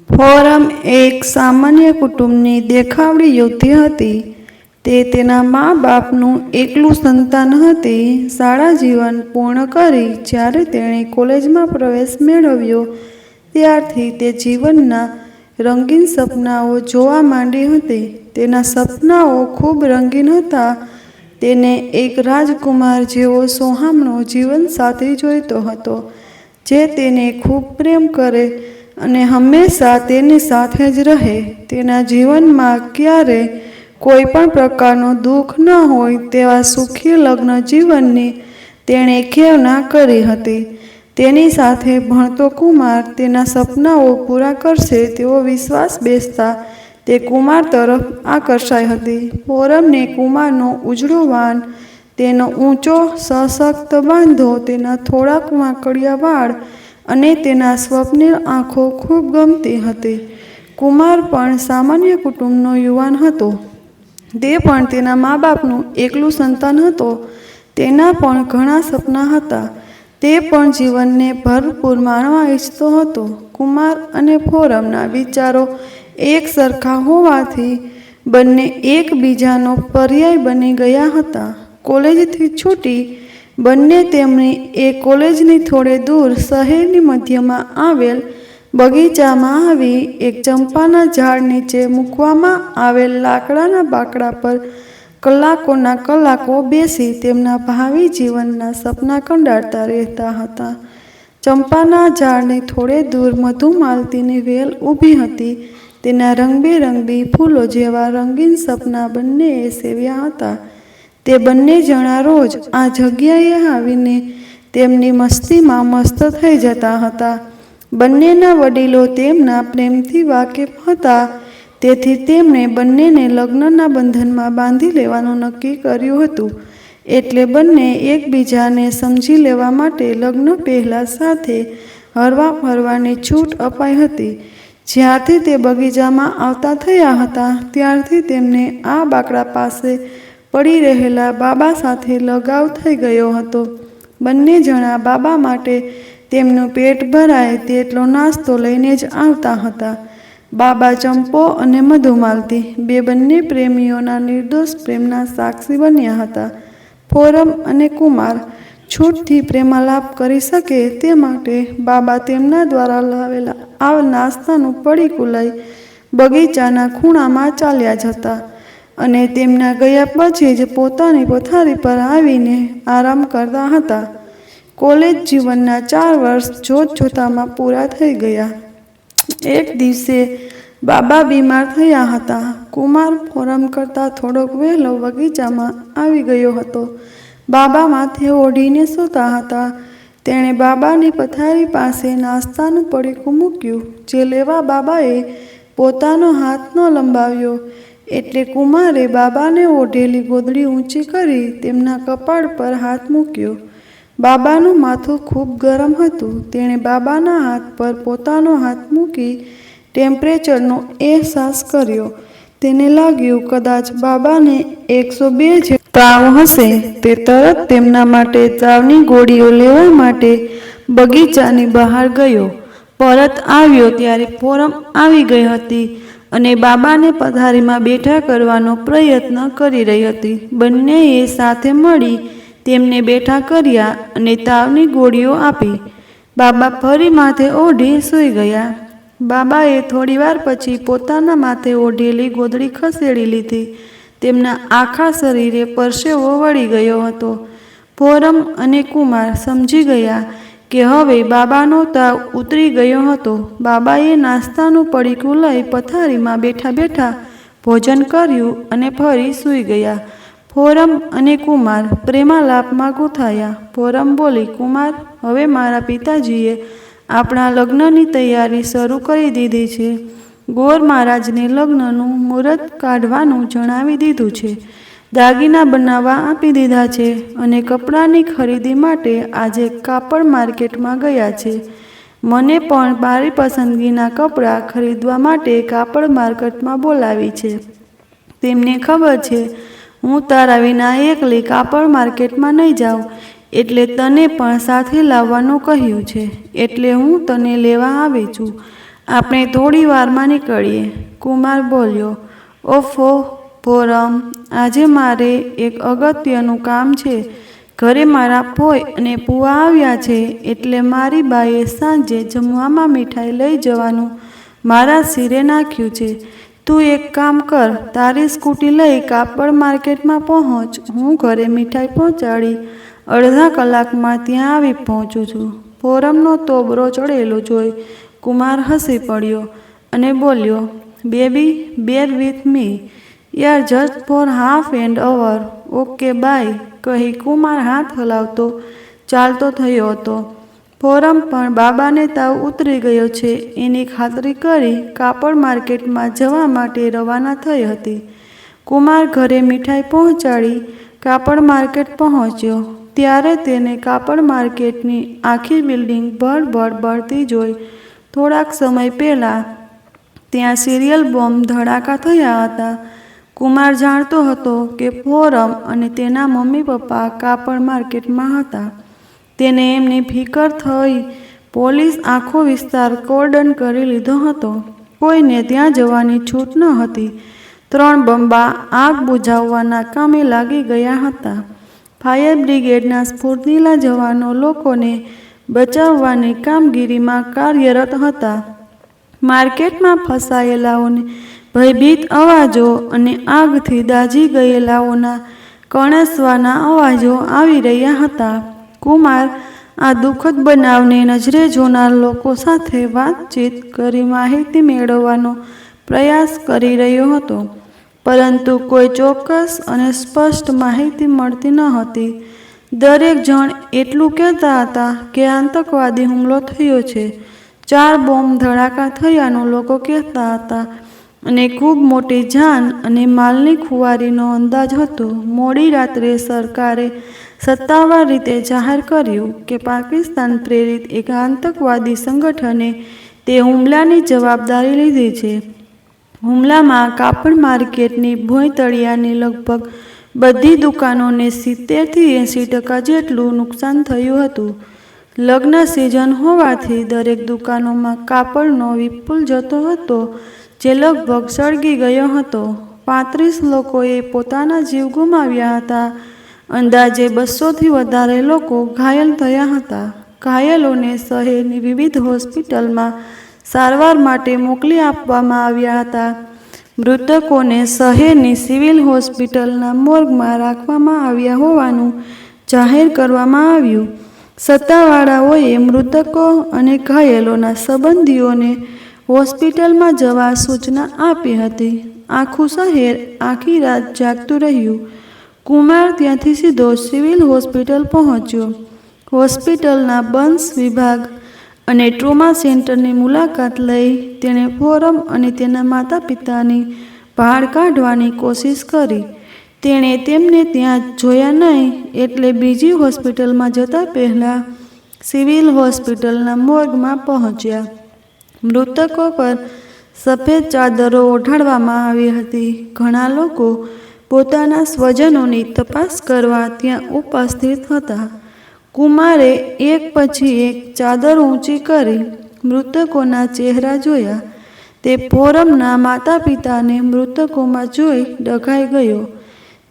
Forum એક સામાન્ય કુટુંબની દેખાવડી યુવતી હતી. તે તેના મા બાપનું એકલું સંતાન હતી. શાળા જીવન પૂર્ણ કરી જ્યારે તેણે કોલેજમાં પ્રવેશ મેળવ્યો ત્યારથી તે જીવનના રંગીન સપનાઓ જોવા માંડી હતી. તેના સપનાઓ ખૂબ રંગીન હતા. તેને એક રાજકુમાર જેવો સોહામણો જીવનસાથી જોઈતો હતો, જે તેને ખૂબ પ્રેમ કરે અને હંમેશા તેની સાથે જ રહે. તેના જીવનમાં ક્યારેય કોઈ પણ પ્રકારનું દુઃખ ન હોય તેવા સુખી લગ્ન જીવનની તેણે ખેવના કરી હતી. તેની સાથે ભણતો કુમાર તેના સપનાઓ પૂરા કરશે તેવો વિશ્વાસ બેસતા તે કુમાર તરફ આકર્ષાઈ હતી. ફોરમને કુમારનો ઉજળો વાન, તેનો ઊંચો સશક્ત બાંધો, તેના થોડાક વાંકડિયા વાળ અને તેના સ્વપ્નિલ આંખો ખૂબ ગમતી હતી. કુમાર પણ સામાન્ય કુટુંબનો યુવાન હતો. તે પણ તેના મા બાપનું એકલું સંતાન હતો. તેના પણ ઘણા સપના હતા. તે પણ જીવનને ભરપૂર માણવા ઈચ્છતો હતો. કુમાર અને ફોરમના વિચારો એક સરખા હોવાથી બંને એકબીજાનો પર્યાય બની ગયા હતા. કોલેજથી છૂટી બંને તેમની એ કોલેજની થોડે દૂર શહેરની મધ્યમાં આવેલ બગીચામાં આવી એક ચંપાના ઝાડ નીચે મૂકવામાં આવેલ લાકડાના બાકડા પર કલાકોના કલાકો બેસી તેમના ભાવિ જીવનના સપના કંડારતા રહેતા હતા. ચંપાના ઝાડની થોડે દૂર મધુમાલતીની વેલ ઊભી હતી. તેના રંગબેરંગી ફૂલો જેવા રંગીન સપના બંનેએ સેવ્યા હતા. તે બંને જણા રોજ આ જગ્યાએ આવીને તેમની મસ્તીમાં મસ્ત થઈ જતા હતા. બંનેના વડીલો તેમના પ્રેમથી વાકેફ હતા. તેથી તેમણે બંનેને લગ્નના બંધનમાં બાંધી લેવાનું નક્કી કર્યું હતું. એટલે બંને એકબીજાને સમજી લેવા માટે લગ્ન પહેલાં સાથે હરવા ફરવાની છૂટ અપાઈ હતી. જ્યારથી તે બગીચામાં આવતા થયા હતા ત્યારથી તેમને આ બાકડા પાસે પડી રહેલા બાબા સાથે લગાવ થઈ ગયો હતો. બંને જણા બાબા માટે તેમનું પેટ ભરાય તેટલો નાસ્તો લઈને જ આવતા હતા. બાબા ચંપો અને મધુમાલતી બંને પ્રેમીઓના નિર્દોષ પ્રેમના સાક્ષી બન્યા હતા. ફોરમ અને કુમાર છૂટથી પ્રેમાલાપ કરી શકે તે માટે બાબા તેમના દ્વારા લાવેલા આ નાસ્તાનું પડીકું લઈ બગીચાના ખૂણામાં ચાલ્યા જતા અને તેમના ગયા પછી જ પોતાની પથારી પર આવીને આરામ કરતા હતા. કોલેજ જીવનના 4 વર્ષ જોતજોતામાં પૂરા થઈ ગયા. એક દિવસે બાબા બીમાર થયા હતા. કુમાર ફોરમ કરતાં થોડોક વહેલો બગીચામાં આવી ગયો હતો. બાબા માથે ઓઢીને સૂતા હતા. તેણે બાબાની પથારી પાસે નાસ્તાનું પડીકું મૂક્યું, જે લેવા બાબાએ પોતાનો હાથ ન લંબાવ્યો એટલે કુમારે બાબાને ઓઢેલી ગોદડી ઊંચી કરી તેમના કપાળ પર હાથ મૂક્યો. બાબાનું માથું ખૂબ ગરમ હતું. તેણે બાબાના હાથ પર પોતાનો હાથ મૂકી ટેમ્પરેચરનો અહેસાસ કર્યો. તેને લાગ્યું કદાચ બાબાને 102 જેવો તાવ હશે. તે તરત તેમના માટે તાવની ગોળીઓ લેવા માટે બગીચાની બહાર ગયો. પરત આવ્યો ત્યારે ફોરમ આવી ગઈ હતી અને બાબાને પથારીમાં બેઠા કરવાનો પ્રયત્ન કરી રહી હતી. બંનેએ સાથે મળી તેમને બેઠા કર્યા અને તાવની ગોળીઓ આપી. બાબા ફરી માથે ઓઢી સૂઈ ગયા. બાબાએ થોડીવાર પછી પોતાના માથે ઓઢેલી ગોદડી ખસેડી લીધી. તેમના આખા શરીરે પરસેવો વળી ગયો હતો. ફોરમ અને કુમાર સમજી ગયા કે હવે બાબાનો તાવ ઉતરી ગયો હતો. બાબાએ નાસ્તાનું પડીકું લઈ પથારીમાં બેઠા બેઠા ભોજન કર્યું અને ફરી સૂઈ ગયા. ફોરમ અને કુમાર પ્રેમાલાપમાં ગૂંથાયા. ફોરમ બોલી, કુમાર, હવે મારા પિતાજીએ આપણા લગ્નની તૈયારી શરૂ કરી દીધી છે. ગોર મહારાજને લગ્નનું મુહૂર્ત કાઢવાનું જણાવી દીધું છે. દાગીના બનાવવા આપી દીધા છે અને કપડાની ખરીદી માટે આજે કાપડ માર્કેટમાં ગયા છે. મને પણ મારી પસંદગીના કપડાં ખરીદવા માટે કાપડ માર્કેટમાં બોલાવી છે. તેમને ખબર છે હું તારા વિના એકલી કાપડ માર્કેટમાં નહીં જાઉં, એટલે તને પણ સાથે લાવવાનું કહ્યું છે. એટલે હું તને લેવા આવી છું. આપણે થોડી વારમાં નીકળીએ, કુમાર બોલ્યો. ઓફો ફોરમ, આજે મારે એક અગત્યનું કામ છે. ઘરે મારા ફોઈ અને પુઆ આવ્યા છે, એટલે મારી બાએ સાંજે જમવામાં મીઠાઈ લઈ જવાનું મારા સિરે નાખ્યું છે. તું એક કામ કર, તારી સ્કૂટી લઈ કાપડ માર્કેટમાં પહોંચ. હું ઘરે મીઠાઈ પહોંચાડી અડધા કલાકમાં ત્યાં આવી પહોંચું છું. ફોરમનો તોબરો ચડેલો જોઈ કુમાર હસી પડ્યો અને બોલ્યો, બેબી, બેર વિથ મી યાર, just for half an hour. Okay bye, કહી કુમાર હાથ હલાવતો ચાલતો થયો હતો. ફોરમ પણ બાબાને તાવ ઉતરી ગયો છે એની ખાતરી કરી કાપડ માર્કેટમાં જવા માટે રવાના થઈ હતી. કુમાર ઘરે મીઠાઈ પહોંચાડી કાપડ માર્કેટ પહોંચ્યો ત્યારે તેને કાપડ માર્કેટની આખી બિલ્ડિંગ ભડભડ બળતી જોઈ થોડાક સમય પહેલાં ત્યાં સિરિયલ બોમ્બ ધડાકા થયા હતા. કુમાર જાણતો હતો કે ફોરમ અને તેના મમ્મી પપ્પા કાપડ માર્કેટમાં હતા. તેને એમની ફિકર થઈ. પોલીસ આખો વિસ્તાર કોર્ડન કરી લીધો હતો. કોઈને ત્યાં જવાની છૂટ ન હતી. 3 બંબા આગ બુઝાવવાના કામે લાગી ગયા હતા. ફાયર બ્રિગેડના સ્ફૂર્તિલા જવાનો લોકોને બચાવવાની કામગીરીમાં કાર્યરત હતા. માર્કેટમાં ફસાયેલાઓને ભયભીત અવાજો અને આગથી દાઝી ગયેલાઓના કણસવાના અવાજો આવી રહ્યા હતા. કુમાર આ દુઃખદ બનાવને નજરે જોનાર લોકો સાથે વાતચીત કરી માહિતી મેળવવાનો પ્રયાસ કરી રહ્યો હતો, પરંતુ કોઈ ચોક્કસ અને સ્પષ્ટ માહિતી મળતી ન હતી. દરેક જણ એટલું કહેતા હતા કે આતંકવાદી હુમલો થયો છે, 4 બોમ્બ ધડાકા થયાનું લોકો કહેતા હતા અને ખૂબ મોટી જાન અને માલની ખુવારીનો અંદાજ હતો. મોડી રાત્રે સરકારે સત્તાવાર રીતે જાહેર કર્યું કે પાકિસ્તાન પ્રેરિત એક આતંકવાદી સંગઠને તે હુમલાની જવાબદારી લીધી છે. હુમલામાં કાપડ માર્કેટની ભોંયતળિયાની લગભગ બધી દુકાનોને 70થી 80% જેટલું નુકસાન થયું હતું. લગ્ન સિઝન હોવાથી દરેક દુકાનોમાં કાપડનો વિપુલ જથ્થો હતો જે લગભગ સળગી ગયો હતો. 35 લોકોએ પોતાના જીવ ગુમાવ્યા હતા. અંદાજે 200થી વધારે લોકો ઘાયલ થયા હતા. ઘાયલોને શહેરની વિવિધ હોસ્પિટલમાં સારવાર માટે મોકલી આપવામાં આવ્યા હતા. મૃતકોને શહેરની સિવિલ હોસ્પિટલના મોર્ગમાં રાખવામાં આવ્યા હોવાનું જાહેર કરવામાં આવ્યું. સત્તાવાળાઓએ મૃતકો અને ઘાયલોના સંબંધીઓને હોસ્પિટલમાં જવા સૂચના આપી હતી. આખું શહેર આખી રાત જાગતું રહ્યું. કુમાર ત્યાંથી સીધો સિવિલ હોસ્પિટલ પહોંચ્યો. હોસ્પિટલના બર્ન્સ વિભાગ અને ટ્રોમા સેન્ટરની મુલાકાત લઈ તેણે ફોરમ અને તેના માતા પિતાની ભાળ કાઢવાની કોશિશ કરી. તેણે તેમને ત્યાં જોયા નહીં એટલે બીજી હોસ્પિટલમાં જતા પહેલાં સિવિલ હોસ્પિટલના મોર્ગમાં પહોંચ્યા. મૃતકો પર સફેદ ચાદરો ઓઢાડવામાં આવી હતી. ઘણા લોકો પોતાના સ્વજનોની તપાસ કરવા ત્યાં ઉપસ્થિત હતા. કુમારે એક પછી એક ચાદર ઊંચી કરી મૃતકોના ચહેરા જોયા. તે ફોરમના માતા પિતાને મૃતકોમાં જોઈ ડઘાઈ ગયો.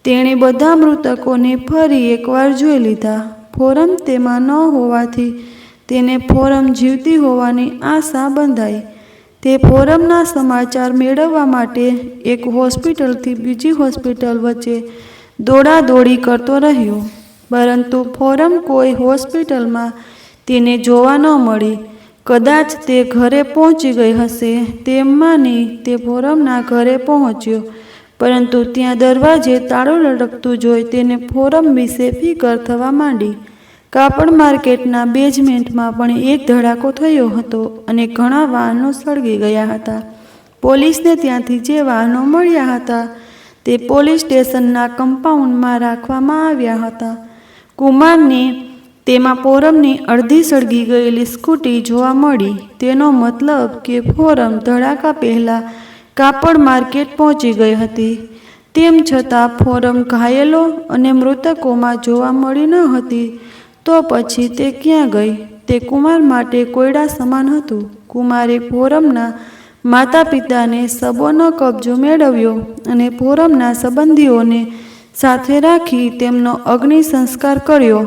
તેણે બધા મૃતકોને ફરી એકવાર જોઈ લીધા. ફોરમ તેમાં ન હોવાથી તેને ફોરમ જીવતી હોવાની આશા બંધાઈ. તે ફોરમના સમાચાર મેળવવા માટે એક હોસ્પિટલથી બીજી હોસ્પિટલ વચ્ચે દોડાદોડી કરતો રહ્યો, પરંતુ ફોરમ કોઈ હોસ્પિટલમાં તેને જોવા ન મળી. કદાચ તે ઘરે પહોંચી ગઈ હશે તેમ માની તે ફોરમના ઘરે પહોંચ્યો, પરંતુ ત્યાં દરવાજે તાળું લટકતું જોઈ તેને ફોરમ વિશે ફિકર થવા માંડી. કાપડ માર્કેટના બેઝમેન્ટમાં પણ એક ધડાકો થયો હતો અને ઘણા વાહનો સળગી ગયા હતા. પોલીસને ત્યાંથી જે વાહનો મળ્યા હતા તે પોલીસ સ્ટેશનના કમ્પાઉન્ડમાં રાખવામાં આવ્યા હતા. કુમારને તેમાં ફોરમની અડધી સળગી ગયેલી સ્કૂટી જોવા મળી. તેનો મતલબ કે ફોરમ ધડાકા પહેલાં કાપડ માર્કેટ પહોંચી ગઈ હતી. તેમ છતાં ફોરમ ઘાયલો અને મૃતકોમાં જોવા મળી ન હતી. તો પછી તે ક્યાં ગઈ? તે કુમાર માટે કોયડા સમાન હતું. કુમારે પૂરમના માતા પિતાને સબોનો કબજો મેળવ્યો અને પૂરમના સંબંધીઓને સાથે રાખી તેમનો અગ્નિ સંસ્કાર કર્યો.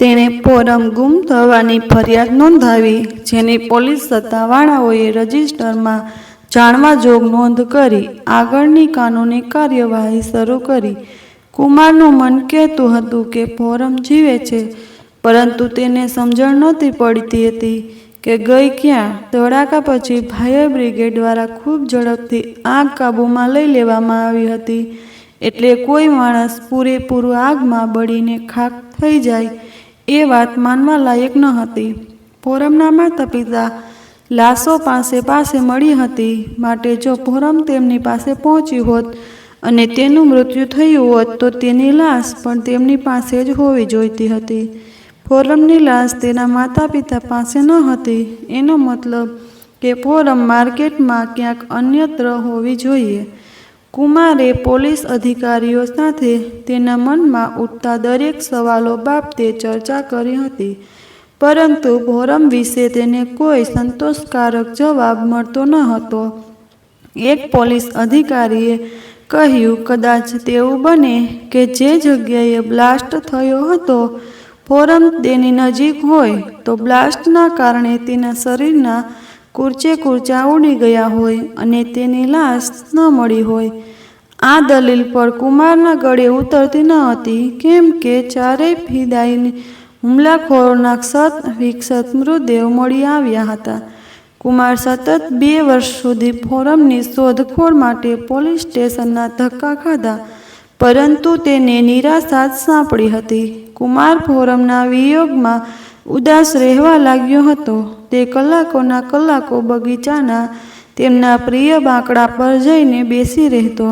તેણે પૂરમ ગુમ થવાની ફરિયાદ નોંધાવી, જેની પોલીસ સત્તાવાળાઓએ રજિસ્ટરમાં જાણવા જોગ નોંધ કરી આગળની કાનૂની કાર્યવાહી શરૂ કરી. કુમારનું મન કહેતું હતું કે પૂરમ જીવે છે, પરંતુ તેને સમજણ નહોતી પડતી હતી કે ગઈ ક્યાં. ધડાકા પછી ફાયર બ્રિગેડ દ્વારા ખૂબ ઝડપથી આગ કાબૂમાં લઈ લેવામાં આવી હતી. એટલે કોઈ માણસ પૂરેપૂરું આગમાં બળીને ખાખ થઈ જાય એ વાત માનવા લાયક ન હતી. પૂરમના માતા પિતા લાશો પાસે મળી હતી, માટે જો પૂરમ તેમની પાસે પહોંચી હોત અને તેનું મૃત્યુ થયું હોત તો તેની લાશ પણ તેમની પાસે જ હોવી જોઈતી હતી. પૂરમની લાશ તેના માતા પિતા પાસે ન હતી. એનો મતલબ કે પૂરમ માર્કેટમાં ક્યાંક અન્યત્ર હોવી જોઈએ. કુમારે પોલીસ અધિકારીઓ સાથે તેના મનમાં ઉઠતા દરેક સવાલો બાબતે ચર્ચા કરી હતી, પરંતુ પૂરમ વિશે તેને કોઈ સંતોષકારક જવાબ મળતો ન હતો. એક પોલીસ અધિકારીએ કહ્યું, કદાચ તેવું બને કે જે જગ્યાએ બ્લાસ્ટ થયો હતો પૂરમ તેની નજીક હોય તો બ્લાસ્ટના કારણે તેના શરીરના કૂર્ચા ઉડી ગયા હોય અને તેની લાશ ન મળી હોય. આ દલીલ પર કુમારના ગળે ઉતરતી ન હતી, કેમ કે ચારેય ફિદાયી હુમલાખોરોના ક્ષત વિક્ષત મૃતદેહ મળી આવ્યા હતા. કુમાર સતત 2 વર્ષ સુધી પૂરમની શોધખોળ માટે પોલીસ સ્ટેશનના ધક્કા ખાધા, પરંતુ તેને નિરાશા જ સાંપડી હતી. કુમાર પૂરમના વિયોગમાં ઉદાસ રહેવા લાગ્યો હતો. તે કલાકોના કલાકો બગીચાના તેમના પ્રિય બાંકડા પર જઈને બેસી રહેતો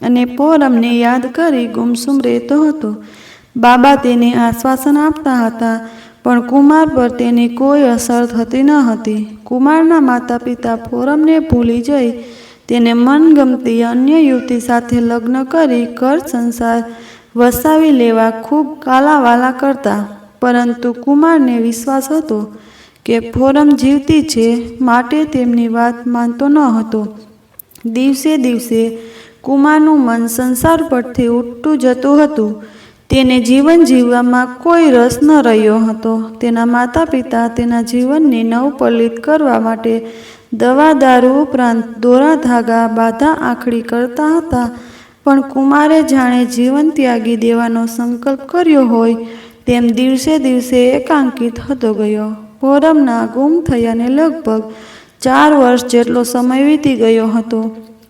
અને પૂરમને યાદ કરી ગુમસુમ રહેતો હતો. બાબા તેને આશ્વાસન આપતા હતા, પણ કુમાર પર તેની કોઈ અસર થતી ન હતી. કુમારના માતા પિતા પૂરમને ભૂલી જઈ તેને મનગમતી અન્ય યુવતી સાથે લગ્ન કરી ઘર સંસાર વસાવી લેવા ખૂબ કાલાવાલા કરતા, પરંતુ કુમારને વિશ્વાસ હતો કે પૂરમ જીવતી છે, માટે તેમની વાત માનતો ન હતો. દિવસે દિવસે કુમારનું મન સંસાર પરથી ઉઠતું જતું હતું. તેને જીવન જીવવામાં કોઈ રસ ન રહ્યો હતો. તેના માતા પિતા તેના જીવનને નવપલિત કરવા માટે દવા દારૂ ઉપરાંત દોરા ધાગા બાધા આખડી કરતા હતા, પણ કુમારે જાણે જીવન ત્યાગી દેવાનો સંકલ્પ કર્યો હોય તેમ દિવસે દિવસે એકાંકિત થતો ગયો. પૂરમના ગુમ થયાને લગભગ 4 વર્ષ જેટલો સમય વીતી ગયો હતો.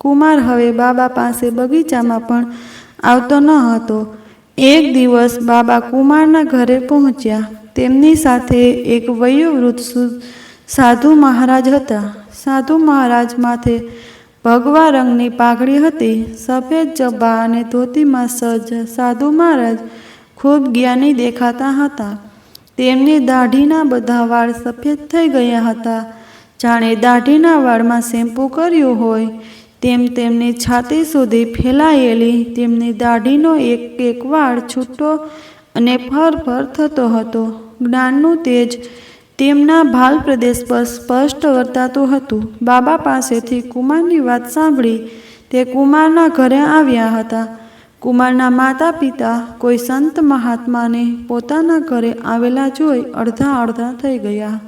કુમાર હવે બાબા પાસે બગીચામાં પણ આવતો ન હતો. એક દિવસ બાબા કુમારના ઘરે પહોંચ્યા. તેમની સાથે એક વયોવૃદ્ધ સાધુ મહારાજ હતા. સાધુ મહારાજ માથે ભગવા રંગની પાઘડી હતી. સફેદ જબ્બા અને ધોતીમાં સજ્જ સાધુ મહારાજ ખૂબ જ્ઞાની દેખાતા હતા. તેમની દાઢીના બધા વાળ સફેદ થઈ ગયા હતા. જાણે દાઢીના વાળમાં શેમ્પૂ કર્યું હોય તેમ તેમની છાતી સુધી ફેલાયેલી તેમની દાઢીનો એક એક વાળ છૂટો અને ફરફર થતો હતો. જ્ઞાનનું તેજ તેમના ભાલ પ્રદેશ પર સ્પષ્ટ વર્તાતું હતું. બાબા પાસેથી કુમારની વાત સાંભળી તે કુમારના ઘરે આવ્યા હતા. કુમારના માતા પિતા કોઈ સંત મહાત્માને પોતાના ઘરે આવેલા જોઈ અડધા થઈ ગયા.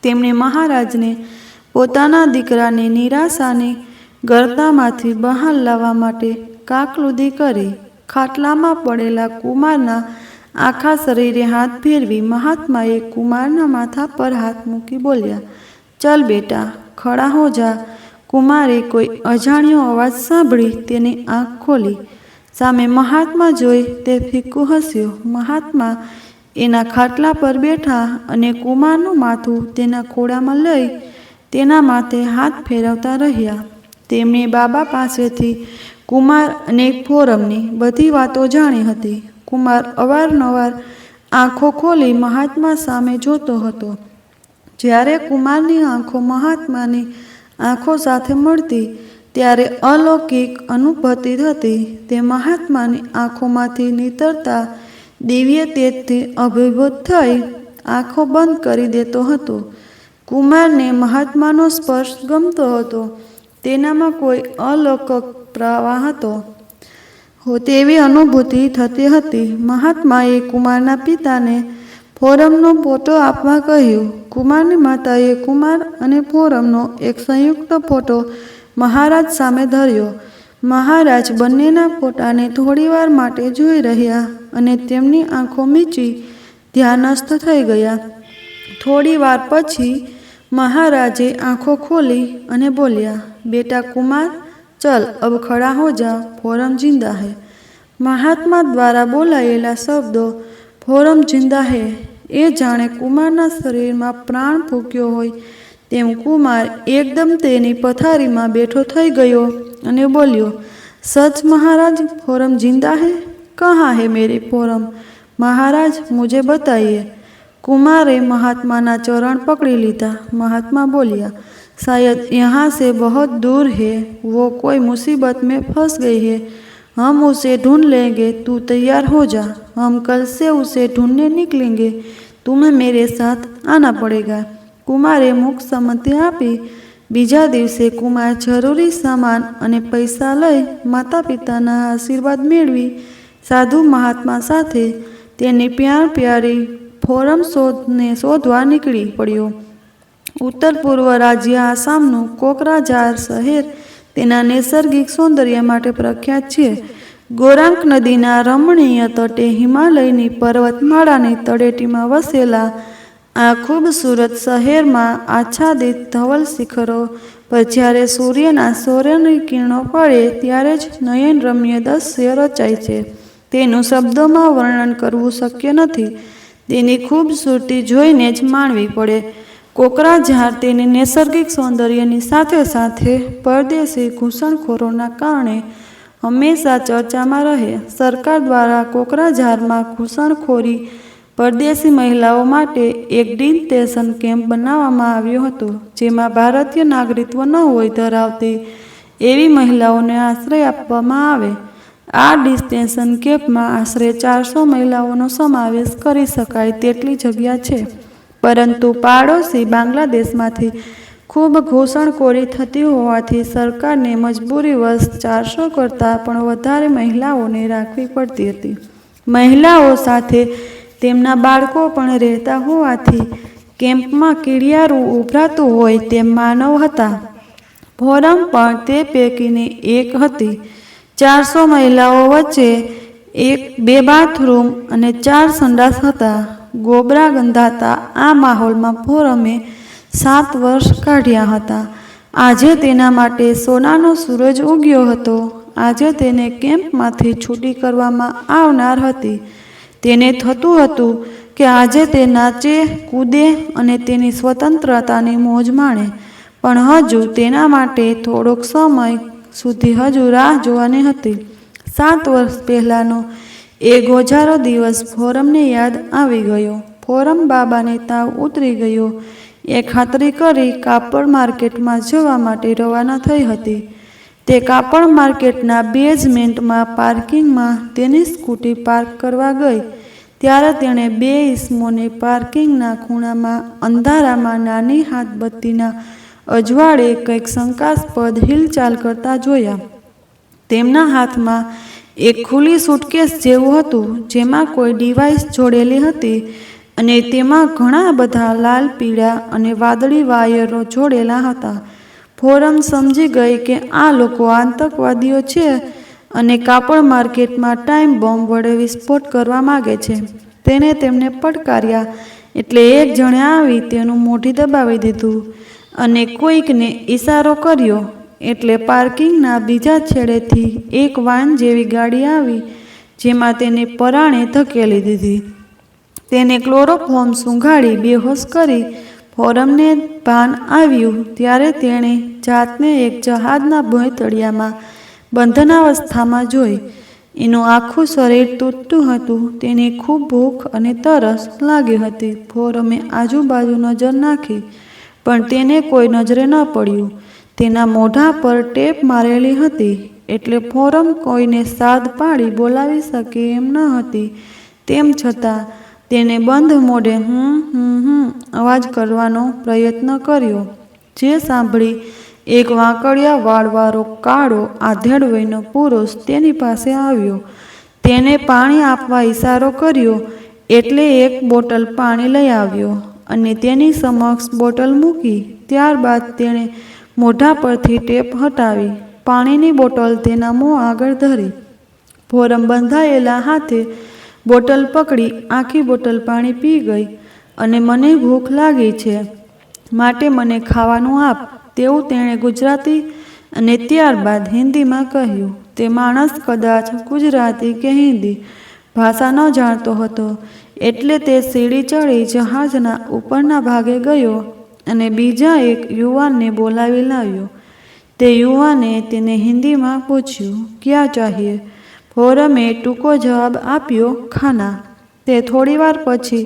તેમણે મહારાજને પોતાના દીકરાની નિરાશાની ગર્તામાંથી બહાર લાવવા માટે કાકલુદી કરી. ખાટલામાં પડેલા કુમારના આખા શરીરે હાથ ફેરવી મહાત્માએ કુમારના માથા પર હાથ મૂકી બોલ્યા, ચલ બેટા, ખડા હો જા. કુમારે કોઈ અજાણ્યો અવાજ સાંભળી તેની આંખ ખોલી. સામે મહાત્મા જોઈ તે ફીક્કું હસ્યો. મહાત્મા એના ખાટલા પર બેઠા અને કુમારનું માથું તેના ખોળામાં લઈ તેના માથે હાથ ફેરવતા રહ્યા. તેમણે બાબા પાસેથી કુમાર અને પૂરમની બધી વાતો જાણી હતી. કુમાર અવારનવાર આંખો ખોલી મહાત્મા સામે જોતો હતો. જ્યારે કુમારની આંખો મહાત્માની આંખો સાથે મળતી ત્યારે અલૌકિક અનુભૂતિ થતી. તે મહાત્માની આંખોમાંથી નીતરતા દિવ્ય તેજથી અભિભૂત થઈ આંખો બંધ કરી દેતો હતો. કુમારને મહાત્માનો સ્પર્શ ગમતો હતો. તેનામાં કોઈ અલૌકિક પ્રવાહ હતો તેવી અનુભૂતિ થતી હતી. મહાત્માએ કુમારના પિતાને ફોરમનો ફોટો આપવા કહ્યું. કુમારની માતાએ કુમાર અને ફોરમનો એક સંયુક્ત ફોટો મહારાજ સામે ધર્યો. મહારાજ બંનેના ફોટાને થોડીવાર માટે જોઈ રહ્યા અને તેમની આંખો મીચી ધ્યાનસ્થ થઈ ગયા. થોડી વાર પછી મહારાજે આંખો ખોલી અને બોલ્યા, બેટા કુમાર, ચલ અબ ખડા હો જા, ફોરમ જિંદા હૈ. મહાત્મા દ્વારા બોલાયેલા શબ્દો ફોરમ જિંદા હૈ એ જાણે કુમારના શરીરમાં પ્રાણ ફૂંક્યો હોય તેમ કુમાર એકદમ તેની પથારીમાં બેઠો થઈ ગયો અને બોલ્યો, સચ મહારાજ, ફોરમ જિંદા હૈ? કહાં હૈ મેરી ફોરમ? મહારાજ મુझे बताइए. કુમારે મહાત્માના ચરણ પકડી લીધા. મહાત્મા બોલ્યા, शायद यहाँ से बहुत दूर है, वो कोई मुसीबत में फंस गई है, हम उसे ढूंढ लेंगे, तू तैयार हो जा, हम कल से उसे ढूंढने निकलेंगे, तुम्हें मेरे साथ आना पड़ेगा. કુમારે મુખ સંમતિ આપી. બીજા દિવસે કુમાર જરૂરી સામાન અને પૈસા લઈ માતા પિતાના આશીર્વાદ મેળવી સાધુ મહાત્મા સાથે તેની પ્યારી ફોરમ શોધવા નીકળી પડ્યો. ઉત્તર પૂર્વ રાજ્ય આસામનું કોકરાઝાર શહેર તેના નૈસર્ગિક સૌંદર્ય માટે પ્રખ્યાત છે. ગોરાંક નદીના રમણીય તટે હિમાલયની પર્વતમાળાની તળેટીમાં વસેલા આ ખૂબસૂરત શહેરમાં આચ્છાદિત ધવલ શિખરો પર જ્યારે સૂર્યની કિરણો પડે ત્યારે જ નયનરમ્ય દૃશ્ય રચાય છે. તેનું શબ્દોમાં વર્ણન કરવું શક્ય નથી. તેની ખૂબસૂરતી જોઈને જ માણવી પડે. કોકરાઝાર તેની નૈસર્ગિક સૌંદર્યની સાથે સાથે પરદેશી ઘૂસણખોરોના કારણે હંમેશા ચર્ચામાં રહે. સરકાર દ્વારા કોકરાઝારમાં ઘૂસણખોરી પરદેશી મહિલાઓ માટે એક ડિટેન્શન કેમ્પ બનાવવામાં આવ્યો હતો, જેમાં ભારતીય નાગરિકત્વ ન હોય ધરાવતી એવી મહિલાઓને આશ્રય આપવામાં આવે. આ ડિટેન્શન કેમ્પમાં આશરે 400 મહિલાઓનો સમાવેશ કરી શકાય તેટલી જગ્યા છે. પરંતુ પાડોશી બાંગ્લાદેશમાંથી ખૂબ ઘૂસણખોરી થતી હોવાથી સરકારને મજબૂરીવશ 400 કરતાં પણ વધારે મહિલાઓને રાખવી પડતી હતી. મહિલાઓ સાથે તેમના બાળકો પણ રહેતા હોવાથી કેમ્પમાં કીડિયારું ઉભરાતું હોય તેમ માનવ હતા. ફોરમ પણ તે પૈકીની એક હતી. 400 મહિલાઓ વચ્ચે 2 બાથરૂમ અને 4 સંડાસ હતા. ગોબરા ગંધાતા આ માહોલમાં ફોરમે 7 વર્ષ કાઢ્યા હતા. આજે તેના માટે સોનાનો સૂરજ ઉગ્યો હતો. આજે તેને કેમ્પમાંથી છૂટી કરવામાં આવનાર હતી. તેને થતું હતું કે આજે તે નાચે, કૂદે અને તેની સ્વતંત્રતાની મોજ માણે. પણ હજુ તેના માટે થોડોક સમય સુધી હજુ રાહ જોવાની હતી. 7 વર્ષ પહેલાંનો એ ગોઝારો દિવસ ફોરમને યાદ આવી ગયો. ફોરમ બાબાને તાવ ઉતરી ગયો એ ખાતરી કરી કાપડ માર્કેટમાં જવા માટે રવાના થઈ હતી. તે કાપડ માર્કેટના બેઝમેન્ટમાં પાર્કિંગમાં તેની સ્કૂટી પાર્ક કરવા ગઈ ત્યારે તેણે 2 ઈસમોને પાર્કિંગના ખૂણામાં અંધારામાં નાની હાથબત્તીના અજવાળે કંઈક શંકાસ્પદ હિલચાલ કરતા જોયા. તેમના હાથમાં એક ખુલ્લી સૂટકેસ જેવું હતું, જેમાં કોઈ ડિવાઇસ જોડેલી હતી અને તેમાં ઘણા બધા લાલ, પીળા અને વાદળી વાયરો જોડેલા હતા. ફોરમ સમજી ગઈ કે આ લોકો આતંકવાદીઓ છે અને કાપડ માર્કેટમાં ટાઈમ બોમ્બ વડે વિસ્ફોટ કરવા માગે છે. તેણે તેમને પડકાર્યા એટલે એક જણે આવી તેનું મોઢું દબાવી દીધું અને કોઈકને ઈશારો કર્યો એટલે પાર્કિંગના બીજા છેડેથી એક વાન જેવી ગાડી આવી, જેમાં તેને પરાણે ધકેલી દીધી. તેને ક્લોરોફોર્મ સૂંઘાડી બેહોશ કરી. ફોરમને ભાન આવ્યું ત્યારે તેણે જાતને એક જહાજના ભોંયતળિયામાં બંધનાવસ્થામાં જોઈ. એનું આખું શરીર તૂટતું હતું. તેને ખૂબ ભૂખ અને તરસ લાગી હતી. ફોરમે આજુબાજુ નજર નાખી, પણ તેને કોઈ નજરે ન પડ્યું. તેના મોઢા પર ટેપ મારેલી હતી એટલે ફોરમ કોઈને સાદ પાડી બોલાવી શકે એમ ન હતી. તેમ છતાં તેને બંધ મોઢે અવાજ કરવાનો પ્રયત્ન કર્યો, જે સાંભળી એક વાંકડિયા વાળવાળો કાળો આધેડ વયનો પુરુષ તેની પાસે આવ્યો. તેને પાણી આપવા ઈશારો કર્યો એટલે એક બોટલ પાણી લઈ આવ્યો અને તેની સમક્ષ બોટલ મૂકી. ત્યારબાદ તેણે મોઢા પરથી ટેપ હટાવી પાણીની બોટલ તેના મોં આગળ ધરી. ફોરમ બંધાયેલા હાથે બોટલ પકડી આખી બોટલ પાણી પી ગઈ અને મને ભૂખ લાગી છે, માટે મને ખાવાનું આપ, તેવું તેણે ગુજરાતી અને ત્યારબાદ હિન્દીમાં કહ્યું. તે માણસ કદાચ ગુજરાતી કે હિન્દી ભાષા ન જાણતો હતો, એટલે તે સીડી ચડી જહાજના ઉપરના ભાગે ગયો અને બીજા એક યુવાનને બોલાવી લાવ્યો. તે યુવાને તેને હિન્દીમાં પૂછ્યું, ક્યાં ચાહીએ? ફોરમે ટૂંકો જવાબ આપ્યો, ખાના. તે થોડીવાર પછી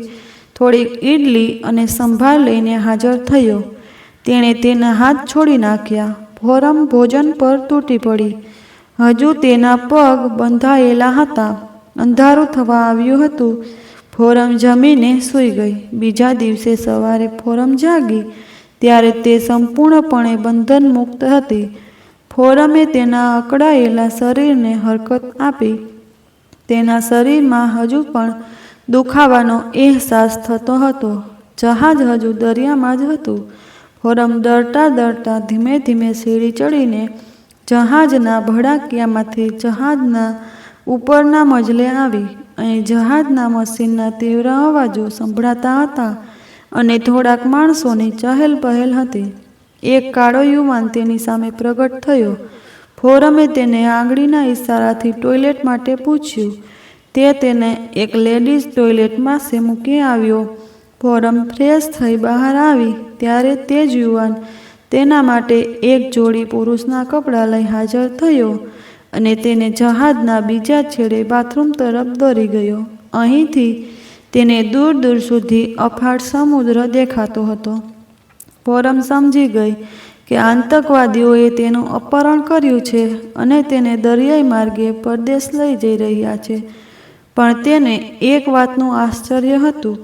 થોડીક ઈડલી અને સંભાર લઈને હાજર થયો. તેણે તેના હાથ છોડી નાખ્યા. ફોરમ ભોજન પર તૂટી પડી. હજુ તેના પગ બંધાયેલા હતા. અંધારું થવા આવ્યું હતું. ફોરમ જમીને સૂઈ ગઈ. બીજા દિવસે સવારે ફોરમ જાગી ત્યારે તે સંપૂર્ણપણે બંધન મુક્ત હતી. ફોરમે તેના અકળાયેલા શરીરને હરકત આપી. તેના શરીરમાં હજુ પણ દુખાવાનો અહેસાસ થતો હતો. જહાજ હજુ દરિયામાં જ હતું. ફોરમ ડરતા ડરતા ધીમે ધીમે સીડી ચડીને જહાજના ભડાકિયામાંથી જહાજના ઉપરના મજલે આવી. અહીં જહાજના મશીનના તીવ્ર અવાજો સંભળાતા હતા અને થોડાક માણસોની ચહેલ પહેલ હતી. એક કાળો યુવાન તેની સામે પ્રગટ થયો. ફોરમે તેને આંગળીના ઈશારાથી ટોયલેટ માટે પૂછ્યું. તે તેને એક લેડીઝ ટોયલેટ પાસે મૂકી આવ્યો. ફોરમ ફ્રેશ થઈ બહાર આવી ત્યારે તે જ યુવાન તેના માટે એક જોડી પુરુષના કપડાં લઈ હાજર થયો અને તેને જહાજના બીજા છેડે બાથરૂમ તરફ દોરી ગયો. અહીંથી તેને દૂર દૂર સુધી અફાટ સમુદ્ર દેખાતો હતો. ફોરમ સમજી ગઈ કે આતંકવાદીઓએ તેનું અપહરણ કર્યું છે અને તેને દરિયાઈ માર્ગે પરદેશ લઈ જઈ રહ્યા છે. પણ તેને એક વાતનું આશ્ચર્ય હતું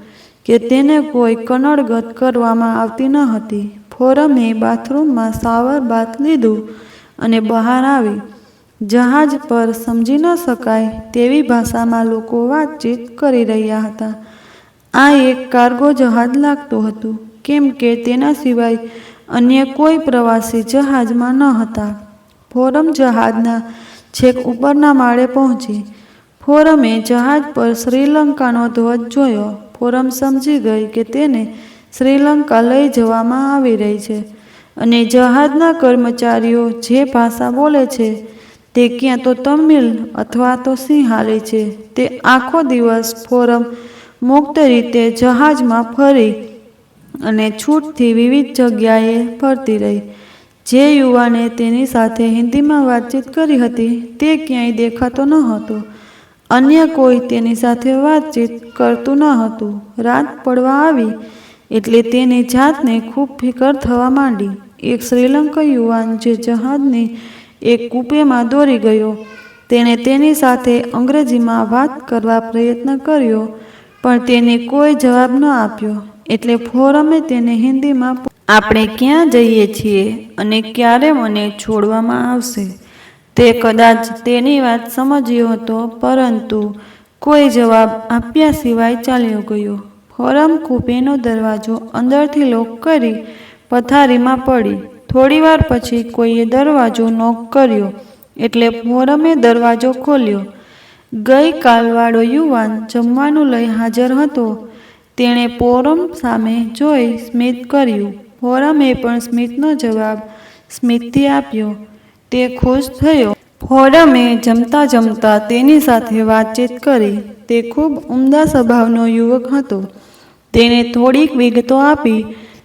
કે તેને કોઈ કનડગત કરવામાં આવતી ન હતી. ફોરમે બાથરૂમમાં શાવર બાથ લીધું અને બહાર આવી. જહાજ પર સમજી ન શકાય તેવી ભાષામાં લોકો વાતચીત કરી રહ્યા હતા. આ એક કાર્ગો જહાજ લાગતું હતું, કેમ કે તેના સિવાય અન્ય કોઈ પ્રવાસી જહાજમાં ન હતા. ફોરમ જહાજના છેક ઉપરના માળે પહોંચી. ફોરમે જહાજ પર શ્રીલંકાનો ધ્વજ જોયો. ફોરમ સમજી ગઈ કે તેને શ્રીલંકા લઈ જવામાં આવી રહી છે અને જહાજના કર્મચારીઓ જે ભાષા બોલે છે તે ક્યાં તો તમિલ અથવા તો સિંહાલી છે. તે આખો દિવસ ફોરમ મુક્ત રીતે જહાજમાં ફરી અને છૂટથી વિવિધ જગ્યાએ ફરતી રહી. જે યુવાને તેની સાથે હિન્દીમાં વાતચીત કરી હતી તે ક્યાંય દેખાતો ન હતો. અન્ય કોઈ તેની સાથે વાતચીત કરતું ન હતું. રાત પડવા આવી એટલે તેની જાતને ખૂબ ફિકર થવા માંડી. એક શ્રીલંકા યુવાન જે જહાજની એક કૂપેમાં દોરી ગયો. તેણે તેની સાથે અંગ્રેજીમાં વાત કરવા પ્રયત્ન કર્યો, પણ તેને કોઈ જવાબ ન આપ્યો. એટલે ફોરમે તેને હિન્દીમાં, આપણે ક્યાં જઈએ છીએ અને ક્યારે મને છોડવામાં આવશે? તે કદાચ તેની વાત સમજ્યો હતો, પરંતુ કોઈ જવાબ આપ્યા સિવાય ચાલ્યો ગયો. ફોરમ કૂપેનો દરવાજો અંદરથી લોક કરી પથારીમાં પડી. થોડીવાર પછી કોઈએ દરવાજો નોક કર્યો એટલે ફોરમે દરવાજો ખોલ્યો. ગઈકાલવાળો યુવાન જમવાનું લઈ હાજર હતો. તેણે ફોરમ સામે જોઈ સ્મિત કર્યું. ફોરમે પણ સ્મિતનો જવાબ સ્મિતથી આપ્યો. તે ખુશ થયો. ફોરમે જમતા જમતા તેની સાથે વાતચીત કરી. તે ખૂબ ઉમદા સ્વભાવનો યુવક હતો. તેને થોડીક વિગતો આપી.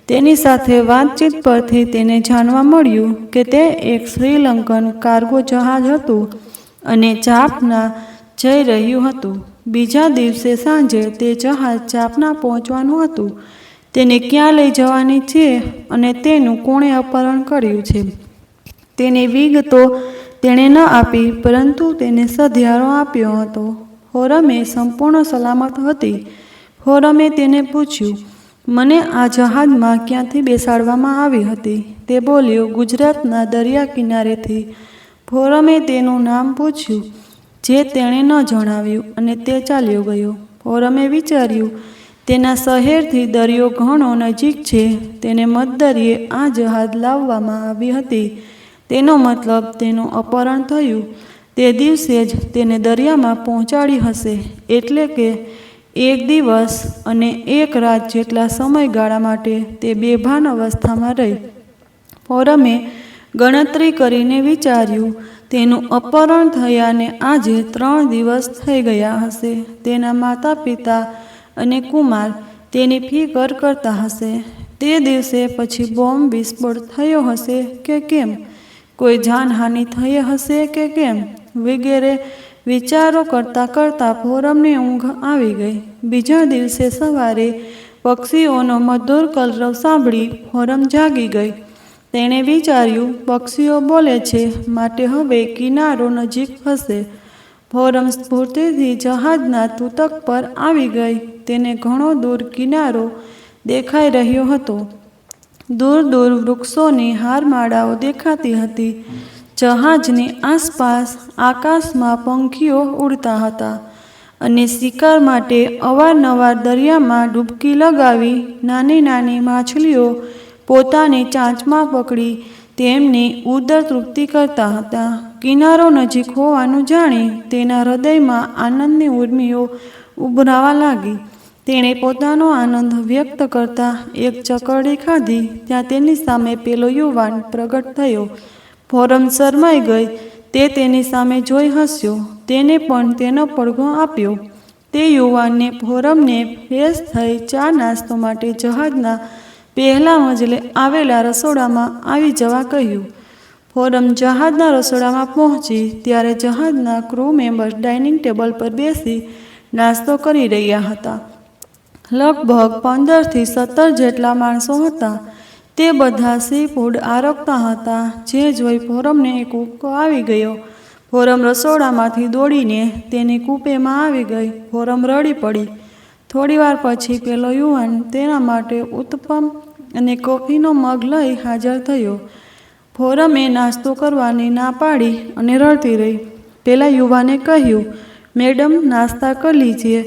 તેની સાથે વાતચીત પરથી તેને જાણવા મળ્યું કે તે એક શ્રીલંકન કાર્ગો જહાજ હતું અને જાફના જઈ રહ્યું હતું. બીજા દિવસે સાંજે તે જહાજ જાફના પહોંચવાનું હતું. તેને ક્યાં લઈ જવાની છે અને તેનું કોણે અપહરણ કર્યું છે તેની વિગતો તેણે ન આપી, પરંતુ તેને સધિયારો આપ્યો હતો. ફોરમે સંપૂર્ણ સલામત હતી. ફોરમે તેને પૂછ્યું, મને આ જહાજમાં ક્યાંથી બેસાડવામાં આવી હતી? તે બોલ્યો, ગુજરાતના દરિયા કિનારેથી. ફોરમે તેનું નામ પૂછ્યું, જે તેણે ન જણાવ્યું, અને તે ચાલ્યો ગયો. ફોરમે વિચાર્યું, તેના શહેરથી દરિયો ઘણો નજીક છે. તેને મધદરિયે આ જહાજ લાવવામાં આવી હતી. તેનો મતલબ તેનું અપહરણ થયું. તે દિવસે જ તેને દરિયામાં પહોંચાડી હશે. એટલે કે એક દિવસ અને એક રાત જેટલા સમયગાળા માટે તે બેભાન અવસ્થામાં રહી. ફોરમે ગણતરી કરીને વિચાર્યું, તેનું અપહરણ થયાને આજે 3 દિવસ થઈ ગયા હશે. તેના માતા પિતા અને કુમાર તેની ફિકર કરતા હશે. તે દિવસે પછી બોમ્બ વિસ્ફોટ થયો હશે કે કેમ? કોઈ જાનહાનિ થઈ હશે કે કેમ? વગેરે વિચારો કરતાં કરતાં ફોરમને ઊંઘ આવી ગઈ. બીજા દિવસે સવારે પક્ષીઓનો મધુર કલરવ સાંભળી ફોરમ જાગી ગઈ. તેણે વિચાર્યું, પક્ષીઓ બોલે છે, માટે હવે કિનારો નજીક હશે. ફોરમ સ્ફૂર્તિથી જહાજના તૂતક પર આવી ગઈ. તેને ઘણો દૂર કિનારો દેખાઈ રહ્યો હતો. દૂર દૂર વૃક્ષોની હારમાળાઓ દેખાતી હતી. જહાજની આસપાસ આકાશમાં પંખીઓ ઉડતા હતા અને શિકાર માટે અવારનવાર દરિયામાં ડૂબકી લગાવી નાની નાની માછલીઓ પોતાની ચાંચમાં પકડી તેમની ઉદર તૃપ્તિ કરતા હતા. કિનારો નજીક હોવાનું જાણી તેના હૃદયમાં આનંદની ઉર્મિઓ ઉભરાવા લાગી. તેણે પોતાનો આનંદ વ્યક્ત કરતા એક ચકરડી ખાધી. ત્યાં તેની સામે પેલો યુવાન પ્રગટ થયો. ફોરમ શરમાઈ ગઈ. તે તેની સામે જોઈ હસ્યો. તેને પણ તેનો પડઘો આપ્યો. તે યુવાનને ફોરમને ફ્રેશ થઈ ચા નાસ્તો માટે જહાજના પહેલા મજલે આવેલા રસોડામાં આવી જવા કહ્યું. ફોરમ જહાજના રસોડામાં પહોંચી ત્યારે જહાજના ક્રૂ મેમ્બર્સ ડાઇનિંગ ટેબલ પર બેસી નાસ્તો કરી રહ્યા હતા. લગભગ 15 થી 17 જેટલા માણસો હતા. તે બધા સી ફૂડ આરોગતા હતા. જે જોઈ ફોરમને એક ઉબકો આવી ગયો. ફોરમ રસોડામાંથી દોડીને તેની કૂપેમાં આવી ગઈ. ફોરમ રડી પડી. થોડીવાર પછી પેલો યુવાન તેના માટે ઉત્તપમ અને કોફીનો મગ લઈ હાજર થયો. ફોરમે નાસ્તો કરવાની ના પાડી અને રડતી રહી. પેલા યુવાને કહ્યું, મેડમ नाश्ता कर लीजिए,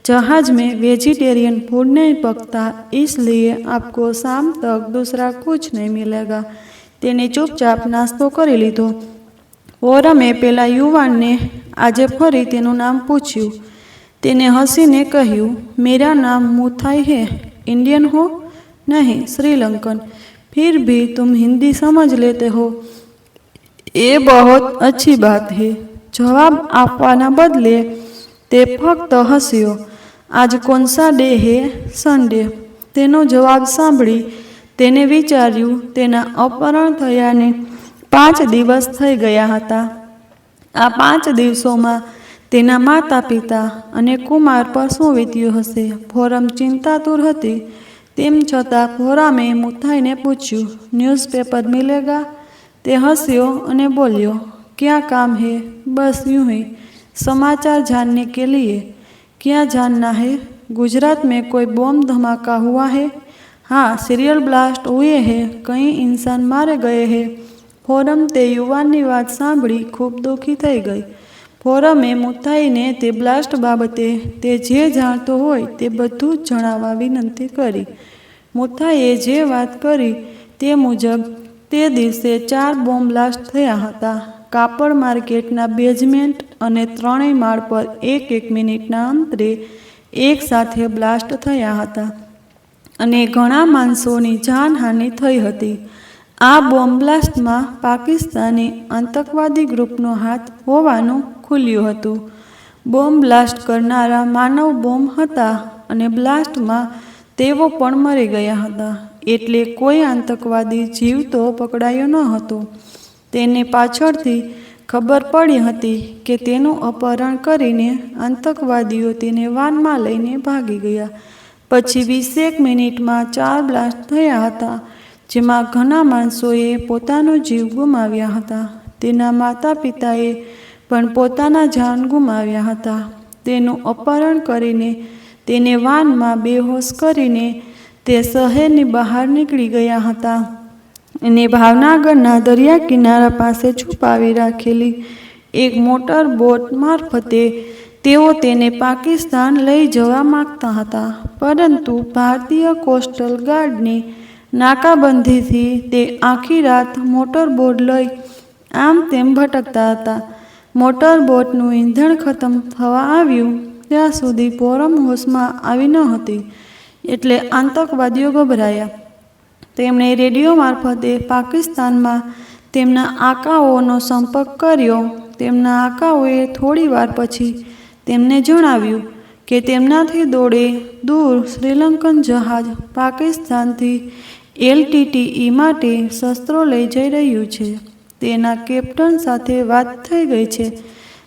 जहाज में वेजिटेरियन फूड नहीं पकता, इसलिए आपको शाम तक दूसरा कुछ नहीं मिलेगा. તેને ચૂપચાપ નાસ્તો કરી લીધો. ફોરમે પેલા યુવાનને આજે ફરી તેનું નામ પૂછ્યું. તેને હસીને કહ્યું, मेरा नाम मुथाई है. इंडियन हो? नहीं, श्रीलंकन. फिर भी तुम हिंदी समझ लेते हो, ये बहुत अच्छी बात है. जवाब આપવાના બદલે તે ફક્ત હસ્યો. આજ કોન સા ડે હે? સન્ડે. તેનો જવાબ સાંભળી તેને વિચાર્યું, તેના અપહરણ થયાને 5 દિવસ થઈ ગયા હતા. આ 5 દિવસોમાં તેના માતા પિતા અને કુમાર પર શું વીત્યું હશે? ફોરમ ચિંતાતુર હતી. તેમ છતાં ફોરમે મુથાઈને પૂછ્યું, ન્યૂઝપેપર મિલેગા? તે હસ્યો અને બોલ્યો, क्या काम है? बस यूं ही समाचार जानने के लिए. क्या जानना है? गुजरात में कोई बॉम्ब धमाका हुआ है? हाँ, सीरियल ब्लास्ट हुए हैं, कई इंसान मारे गए हैं. ફોરમ તે યુવાનની વાત સાંભળી ખૂબ દુઃખી થઈ ગઈ. ફોરમે મુથાઈને તે બ્લાસ્ટ બાબતે તે જે જાણતો હોય તે બધું જ જણાવવા વિનંતી કરી. મુથાઈએ જે વાત કરી તે મુજબ તે દિવસે 4 બોમ્બ બ્લાસ્ટ થયા હતા. કાપડ માર્કેટના બેઝમેન્ટ અને 3 માળ પર 1 મિનિટના અંતરે એક સાથે બ્લાસ્ટ થયા હતા અને ઘણા માણસોની જાનહાનિ થઈ હતી. આ બોમ્બ બ્લાસ્ટમાં પાકિસ્તાની આતંકવાદી ગ્રુપનો હાથ હોવાનું ખુલ્યું હતું. બોમ્બ બ્લાસ્ટ કરનારા માનવ બોમ્બ હતા અને બ્લાસ્ટમાં તેઓ પણ મરી ગયા હતા. એટલે કોઈ આતંકવાદી જીવતો પકડાયો ન હતો. તેને પાછળથી ખબર પડી હતી કે તેનું અપહરણ કરીને આતંકવાદીઓ તેને વાનમાં લઈને ભાગી ગયા. પછી 20 મિનિટમાં 4 બ્લાસ્ટ થયા હતા, જેમાં ઘણા માણસોએ પોતાનો જીવ ગુમાવ્યા હતા. તેના માતા પિતાએ પણ પોતાના જાન ગુમાવ્યા હતા. તેનું અપહરણ કરીને તેને વાનમાં બેહોશ કરીને તે શહેરની બહાર નીકળી ગયા હતા અને ભાવનગરના દરિયા કિનારા પાસે છુપાવી રાખેલી એક મોટર બોટ મારફતે તેઓ તેને પાકિસ્તાન લઈ જવા માગતા હતા, પરંતુ ભારતીય કોસ્ટલ ગાર્ડની નાકાબંધીથી તે આખી રાત મોટર બોટ લઈ આમ તેમ ભટકતા હતા. મોટર બોટનું ઈંધણ ખતમ થવા આવ્યું ત્યાં સુધી ફોરમ હોશમાં આવી ન હતી, એટલે આતંકવાદીઓ ગભરાયા. તેમણે રેડિયો મારફતે પાકિસ્તાનમાં તેમના આકાઓનો સંપર્ક કર્યો. તેમના આકાઓએ થોડી વાર પછી તેમને જણાવ્યું કે તેમનાથી દૂર શ્રીલંકન જહાજ પાકિસ્તાનથી LTTE માટે શસ્ત્રો લઈ જઈ રહ્યું છે. તેના કેપ્ટન સાથે વાત થઈ ગઈ છે.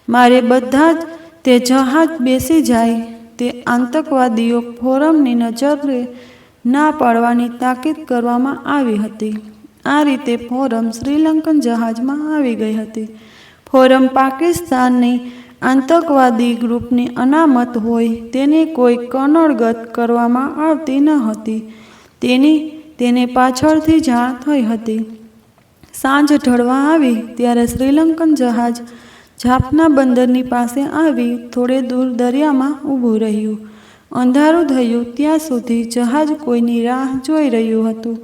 મારે બધા જ તે જહાજ બેસી જાય તે આતંકવાદીઓ ફોરમની નજરે ના પાડવાની તાકીદ કરવામાં આવી હતી. આ રીતે ફોરમ શ્રીલંકન જહાજમાં આવી ગઈ હતી. ફોરમ પાકિસ્તાનની આતંકવાદી ગ્રુપની અનામત હોય તેને કોઈ કનડગત કરવામાં આવતી ન હતી. તેને પાછળથી જાણ થઈ હતી. સાંજ ઢળવા આવી ત્યારે શ્રીલંકન જહાજ જાફના બંદરની પાસે આવી થોડે દૂર દરિયામાં ઊભું રહ્યું. અંધારું થયું ત્યાં સુધી જહાજ કોઈની રાહ જોઈ રહ્યું હતું.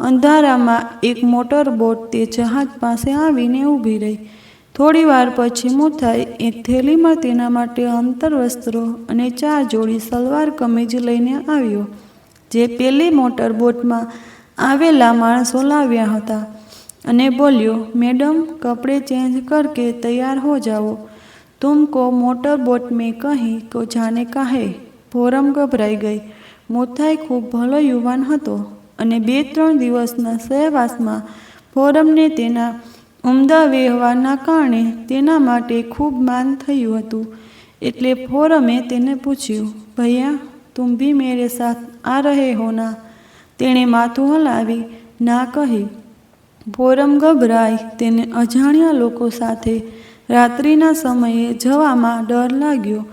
અંધારામાં એક મોટર બોટ તે જહાજ પાસે આવીને ઊભી રહી. થોડી વાર પછી મુથાઈ એક થેલીમાં તેના માટે અંતર્વસ્ત્રો અને 4 જોડી સલવાર કમીજ લઈને આવ્યો, જે પેલી મોટર બોટમાં આવેલા માણસો લાવ્યા હતા, અને બોલ્યો, મેડમ, કપડે ચેન્જ કરકે તૈયાર હો જાઓ. તુમકો મોટર બોટ મેં કહી કો જાને કા હૈ. ફોરમ ગભરાઈ ગઈ. મુથાઈ ખૂબ ભલો યુવાન હતો અને 2-3 દિવસના સહવાસમાં ફોરમને તેના ઉમદા વ્યવહારના કારણે તેના માટે ખૂબ માન થયું હતું. એટલે ફોરમે તેને પૂછ્યું, ભૈયા, તુમ ભી મેરે સાથ આ રહે હો ના? તેણે માથું હલાવી ના કહી. ફોરમ ગભરાઈ. તેને અજાણ્યા લોકો સાથે રાત્રિના સમયે જવામાં ડર લાગ્યો.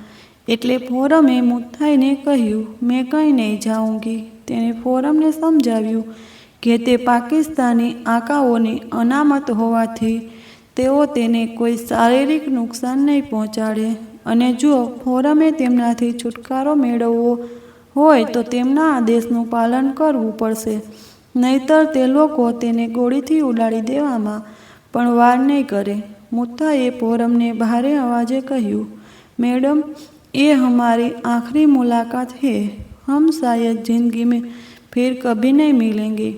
એટલે ફોરમે મુથાઈને કહ્યું, મેં કંઈ નહીં જાઉંગી. તેણે ફોરમને સમજાવ્યું કે તે પાકિસ્તાની આકાઓની અનામત હોવાથી તેઓ તેને કોઈ શારીરિક નુકસાન નહીં પહોંચાડે, અને જો ફોરમે તેમનાથી છુટકારો મેળવવો હોય તો તેમના આદેશનું પાલન કરવું પડશે, નહીતર તે લોકો તેને ગોળીથી ઉડાડી દેવામાં પણ વાર નહીં કરે. મુથાઈએ ફોરમને ભારે અવાજે કહ્યું, મેડમ, ये हमारी आखिरी मुलाकात है. हम शायद जिंदगी में फिर कभी नहीं मिलेंगे.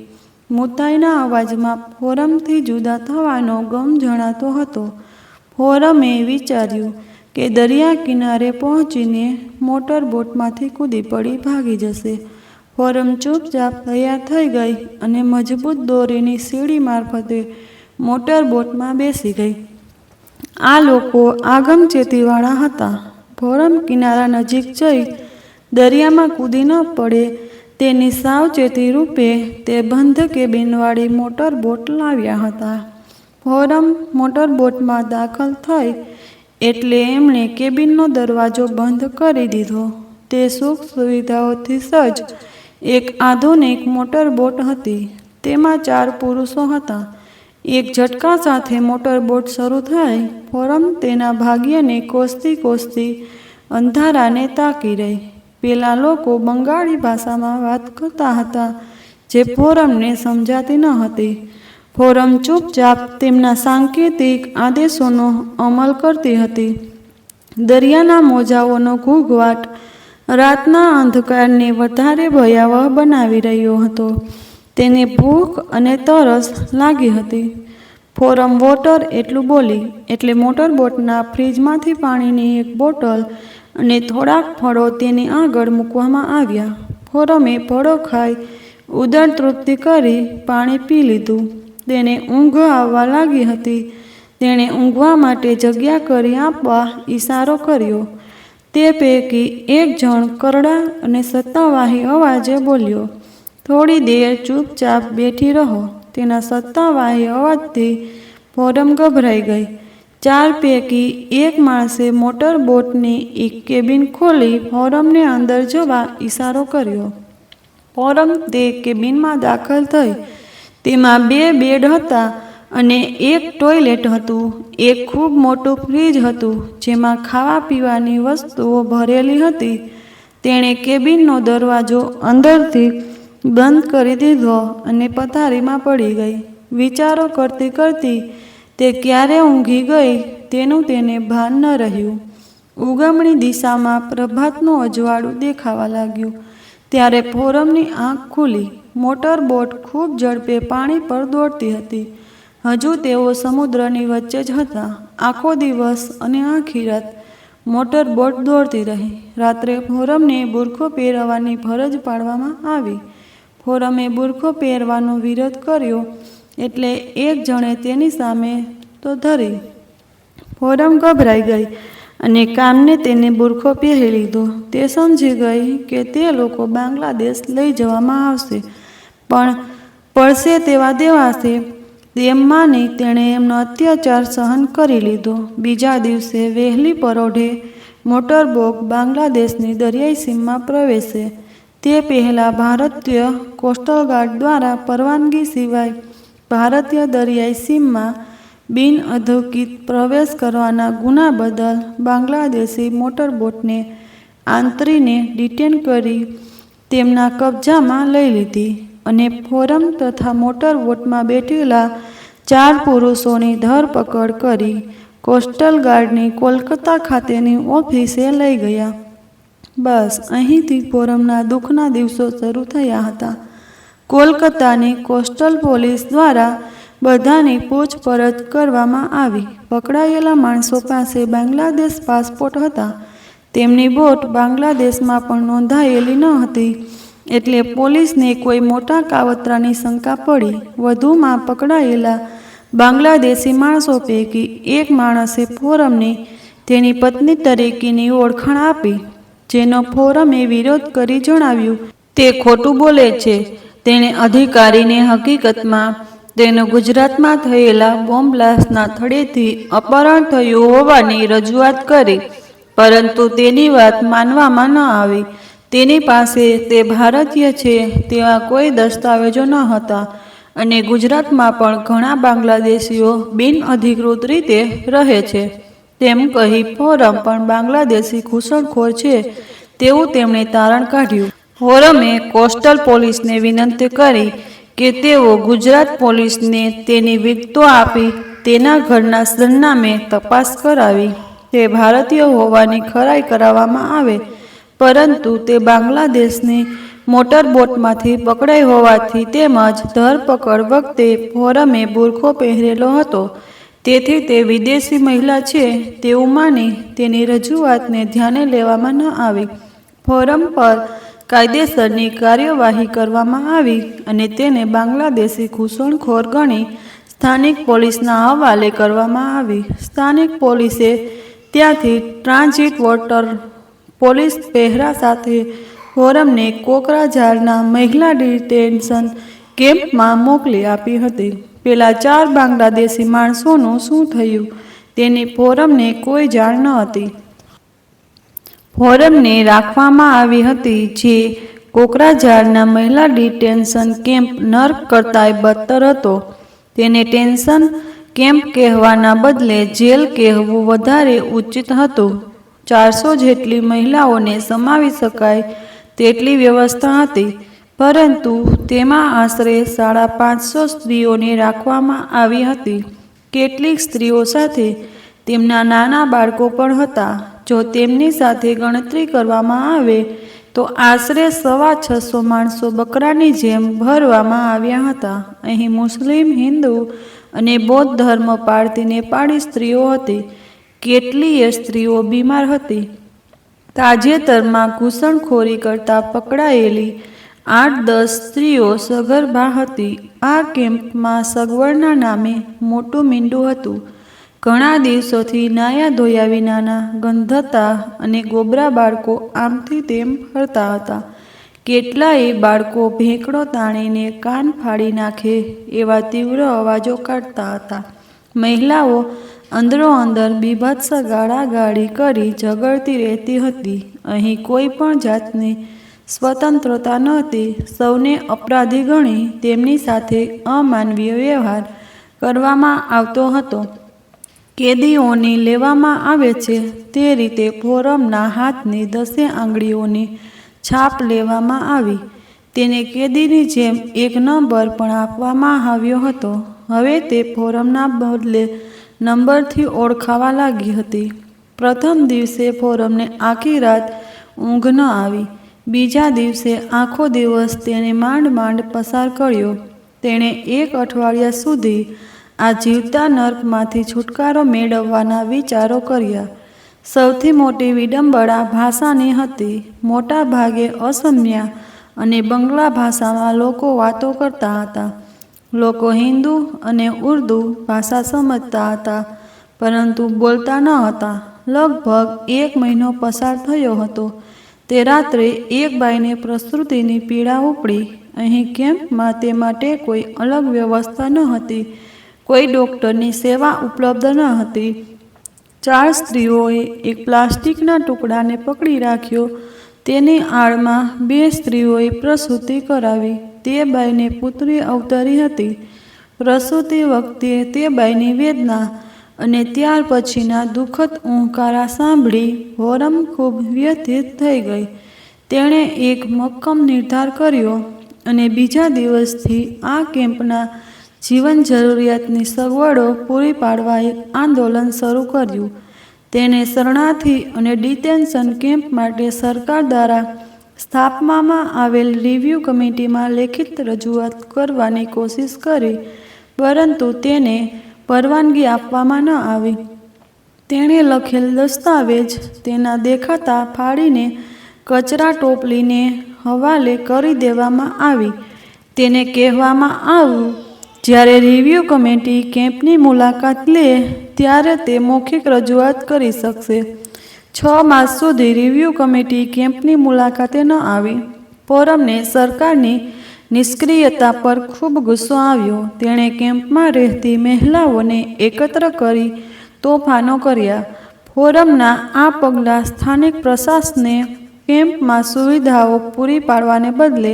મુથાઈના અવાજમાં ફોરમથી જુદા થવાનો ગમ જણાતો હતો. ફોરમે વિચાર્યું કે દરિયા કિનારે પહોંચીને મોટર બોટમાંથી કૂદી પડી ભાગી જશે. ફોરમ ચૂપચાપ તૈયાર થઈ ગઈ અને મજબૂત દોરીની સીડી મારફતે મોટર બોટમાં બેસી ગઈ. આ લોકો આગમચેતીવાળા હતા. ફોરમ કિનારા નજીક જઈ દરિયામાં કૂદી ન પડે તેની સાવચેતી રૂપે તે બંધ કેબિનવાળી મોટર બોટ લાવ્યા હતા. ફોરમ મોટર બોટમાં દાખલ થઈ એટલે એમણે કેબિનનો દરવાજો બંધ કરી દીધો. તે સુખ સુવિધાઓથી સજ્જ એક આધુનિક મોટર બોટ હતી. તેમાં 4 પુરુષો હતા. એક ઝટકા સાથે મોટર બોટ શરૂ થઈ. ફોરમ તેના ભાગ્યને કોસતી અંધારાને તાકી રહી. પેલા લોકો બંગાળી ભાષામાં વાત કરતા હતા, જે ફોરમને સમજાતી ન હતી. ફોરમ ચૂપચાપ તેમના સાંકેતિક આદેશોનો અમલ કરતી હતી. દરિયાના મોજાઓનો ઘૂઘવાટ રાતના અંધકારને વધારે ભયાવહ બનાવી રહ્યો હતો. તેને ભૂખ અને તરસ લાગી હતી. ફોરમ વોટર એટલું બોલી એટલે મોટર બોટના ફ્રીજમાંથી પાણીની એક બોટલ અને થોડાક ફળો તેની આગળ મૂકવામાં આવ્યા. ફોરમે ફળો ખાઈ ઉદર તૃપ્તિ કરી પાણી પી લીધું. તેને ઊંઘ આવવા લાગી હતી. તેણે ઊંઘવા માટે જગ્યા કરી આપવા ઈશારો કર્યો. તે પૈકી એક જણ કરડા અને સત્તાવાહી અવાજે બોલ્યો, થોડી દેર ચૂપચાપ બેઠી રહો. તેના સત્તાવાહી અવાજથી ફોરમ ગભરાઈ ગઈ. 4 પૈકી એક માણસે મોટર બોટની એક કેબિન ખોલી ફોરમને અંદર જવા ઈશારો કર્યો. ફોરમ તે કેબિનમાં દાખલ થઈ. તેમાં 2 બેડ હતા અને એક ટોયલેટ હતું. એક ખૂબ મોટું ફ્રીજ હતું જેમાં ખાવા પીવાની વસ્તુઓ ભરેલી હતી. તેણે કેબિનનો દરવાજો અંદરથી બંધ કરી દીધો અને પથારીમાં પડી ગઈ. વિચારો કરતી કરતી તે ક્યારે ઊંઘી ગઈ તેનું તેને ભાન ન રહ્યું. ઉગમણી દિશામાં પ્રભાતનું અજવાળું દેખાવા લાગ્યું. ત્યારે ફોરમની આંખ ખુલી. મોટર બોટ ખૂબ ઝડપે પાણી પર દોડતી હતી. હજુ તેઓ સમુદ્રની વચ્ચે જ હતા. આખો દિવસ અને આખી રાત મોટર બોટ દોડતી રહી. રાત્રે ફોરમને બુરખો પહેરવાની ફરજ પાડવામાં આવી. ફોરમે બુરખો પહેરવાનો વિરોધ કર્યો એટલે એક જણે તેની સામે તો ધરી. ફોરમ ગભરાઈ ગઈ અને કામને તેને બુરખો પહેરી લીધો. તે સમજી ગઈ કે તે લોકો બાંગ્લાદેશ લઈ જવામાં આવશે, પણ પડશે તેવા દેવાશે તેમ માની તેણે એમનો અત્યાચાર સહન કરી લીધો. બીજા દિવસે વહેલી પરોઢે મોટરબોટ બાંગ્લાદેશની દરિયાઈ સીમમાં પ્રવેશે તે પહેલાં ભારતીય કોસ્ટલ ગાર્ડ દ્વારા પરવાનગી સિવાય ભારતીય દરિયાઈ સીમમાં બિન અધિકૃત પ્રવેશ કરવાના ગુના બદલ બાંગ્લાદેશી મોટરબોટને આંતરીને ડિટેન કરી તેમના કબજામાં લઈ લીધી અને ફોરમ તથા મોટરબોટમાં બેઠેલા 4 પુરુષોની ધરપકડ કરી કોસ્ટલ ગાર્ડની કોલકાતા ખાતેની ઓફિસે લઈ ગયા. બસ અહીંથી ફોરમના દુઃખના દિવસો શરૂ થયા હતા. કોલકાતાની કોસ્ટલ પોલીસ દ્વારા બધાની પૂછપરછ કરવામાં આવી. પકડાયેલા માણસો પાસે બાંગ્લાદેશ પાસપોર્ટ હતા. તેમની બોટ બાંગ્લાદેશમાં પણ નોંધાયેલી ન હતી એટલે પોલીસને કોઈ મોટા કાવતરાની શંકા પડી. વધુમાં પકડાયેલા બાંગ્લાદેશી માણસો પૈકી એક માણસે ફોરમને તેની પત્ની તરીકેની ઓળખાણ આપી, જેનો ફોરમે વિરોધ કરી જણાવ્યું તે ખોટું બોલે છે. તેણે અધિકારીને હકીકતમાં તેનું ગુજરાતમાં થયેલા બોમ્બ બ્લાસ્ટના થડેથી અપહરણ થયું હોવાની રજૂઆત કરી, પરંતુ તેની વાત માનવામાં ન આવી. તેની પાસે તે ભારતીય છે તેવા કોઈ દસ્તાવેજો ન હતા અને ગુજરાતમાં પણ ઘણા બાંગ્લાદેશીઓ બિનઅધિકૃત રીતે રહે છે તેમ કહી ફોરમ પણ બાંગ્લાદેશી ઘૂસણખોર છે તેવું તેમણે તારણ કાઢ્યું. ફોરમે કોસ્ટલ પોલીસને વિનંતી કરી કે તેઓ ગુજરાત પોલીસને તેની વિગતો આપી તેના ઘરના સરનામે તપાસ કરાવી તે ભારતીય હોવાની ખરાઈ કરાવવામાં આવે, પરંતુ તે બાંગ્લાદેશની મોટરબોટમાંથી પકડાઈ હોવાથી તેમજ ધરપકડ વખતે ફોરમે બુરખો પહેરેલો હતો તેથી તે વિદેશી મહિલા છે તેવું માની તેની રજૂઆતને ધ્યાને લેવામાં ન આવી. ફોરમ પર કાયદેસરની કાર્યવાહી કરવામાં આવી અને તેને બાંગ્લાદેશી ઘૂસણખોર ગણી સ્થાનિક પોલીસના હવાલે કરવામાં આવી. સ્થાનિક પોલીસે ત્યાંથી ટ્રાન્ઝિટ વોટર પોલીસ પહેરા સાથે ફોરમને કોકરાઝારના મહિલા ડિટેન્શન કેમ્પમાં મોકલી આપી હતી. પેલા 4 બાંગ્લાદેશી માણસોનું શું થયું તેની ફોરમને કોઈ જાણ ન હતી. ફોરમને રાખવામાં આવી હતી જે કોકરાઝારના મહિલા ડિટેન્શન કેમ્પ નર્ક કરતાંય બદતર હતો. તેને ટેન્શન કેમ્પ કહેવાના બદલે જેલ કહેવું વધારે ઉચિત હતું. 400 જેટલી મહિલાઓને સમાવી શકાય તેટલી વ્યવસ્થા હતી, પરંતુ તેમાં આશરે 550 સ્ત્રીઓને રાખવામાં આવી હતી. કેટલીક સ્ત્રીઓ સાથે તેમના નાના બાળકો પણ હતા. જો તેમની સાથે ગણતરી કરવામાં આવે તો આશરે 650 માણસો બકરાની જેમ ભરવામાં આવ્યા હતા. અહીં મુસ્લિમ, હિન્દુ અને બૌદ્ધ ધર્મ પાળતી નેપાળી સ્ત્રીઓ હતી. કેટલીય સ્ત્રીઓ બીમાર હતી. તાજેતરમાં ઘૂસણખોરી કરતા પકડાયેલી 8-10 સ્ત્રીઓ સગર્ભા હતી. આ કેમ્પમાં સગવડના નામે મોટું મીંડું હતું. ઘણા દિવસોથી નાયા ધોયા વિનાના ગંધતા અને ગોબરા બાળકો આમથી તેમ ફરતા હતા. કેટલાય બાળકો ભેંકડો તાણીને કાન ફાડી નાખે એવા તીવ્ર અવાજો કાઢતા હતા. મહિલાઓ અંદરો અંદર બીભત્સ ગાળાગાળી કરી ઝઘડતી રહેતી હતી. અહીં કોઈ પણ જાતની સ્વતંત્રતા નહોતી. સૌને અપરાધી ગણી તેમની સાથે અમાનવીય વ્યવહાર કરવામાં આવતો હતો. કેદીઓને લેવામાં આવે છે તે રીતે ફોરમના હાથની 10 આંગળીઓની છાપ લેવામાં આવી. તેને કેદીની જેમ એક નંબર પણ આપવામાં આવ્યો હતો. હવે તે ફોરમના બદલે નંબરથી ઓળખાવા લાગી હતી. પ્રથમ દિવસે ફોરમને આખી રાત ઊંઘ ન આવી. બીજા દિવસે આખો દિવસ તેણે માંડ માંડ પસાર કર્યો. તેણે 1 અઠવાડિયા સુધી આ જીવતા નર્કમાંથી છુટકારો મેળવવાના વિચારો કર્યા. સૌથી મોટી વિડંબણા ભાષાની હતી. મોટા ભાગે અસમિયા અને બંગલા ભાષામાં લોકો વાતો કરતા હતા. લોકો હિન્દુ અને ઉર્દુ ભાષા સમજતા હતા, પરંતુ બોલતા ન હતા. લગભગ 1 મહિનો પસાર થયો હતો તે રાત્રે એક બાઈને પ્રસૂતિની પીડા ઉપડી. અહીં કેમ્પમાં તે માટે કોઈ અલગ વ્યવસ્થા ન હતી. કોઈ ડૉક્ટરની સેવા ઉપલબ્ધ ન હતી. 4 સ્ત્રીઓએ એક પ્લાસ્ટિકના ટુકડાને પકડી રાખ્યો. તેની આડમાં 2 સ્ત્રીઓએ પ્રસૂતિ કરાવી. તે બાઈને પુત્રી અવતરી હતી. પ્રસૂતિ વખતે તે બાઈની વેદના અને ત્યાર પછીના દુઃખદ ઊંકારા સાંભળી ફોરમ ખૂબ વ્યથિત થઈ ગઈ. તેણે એક મક્કમ નિર્ધાર કર્યો અને બીજા દિવસથી આ કેમ્પના જીવન જરૂરિયાતની સગવડો પૂરી પાડવા એક આંદોલન શરૂ કર્યું. તેણે શરણાર્થી અને ડિટેન્શન કેમ્પ માટે સરકાર દ્વારા સ્થાપવામાં આવેલ રિવ્યૂ કમિટીમાં લેખિત રજૂઆત કરવાની કોશિશ કરી, પરંતુ તેને પરવાનગી આપવામાં ન આવી. તેણે લખેલ દસ્તાવેજ તેના દેખાતા ફાડીને કચરા ટોપલીને હવાલે કરી દેવામાં આવી. તેને કહેવામાં આવ્યું, જ્યારે રિવ્યૂ કમિટી કેમ્પની મુલાકાત લે ત્યારે તે મૌખિક રજૂઆત કરી શકશે. 6 માસ સુધી રિવ્યૂ કમિટી કેમ્પની મુલાકાતે ન આવી. ફોરમને સરકારની નિષ્ક્રિયતા પર ખૂબ ગુસ્સો આવ્યો. તેણે કેમ્પમાં રહેતી મહિલાઓને એકત્ર કરી તોફાનો કર્યા. ફોરમના આ પગલાં સ્થાનિક પ્રશાસને કેમ્પમાં સુવિધાઓ પૂરી પાડવાને બદલે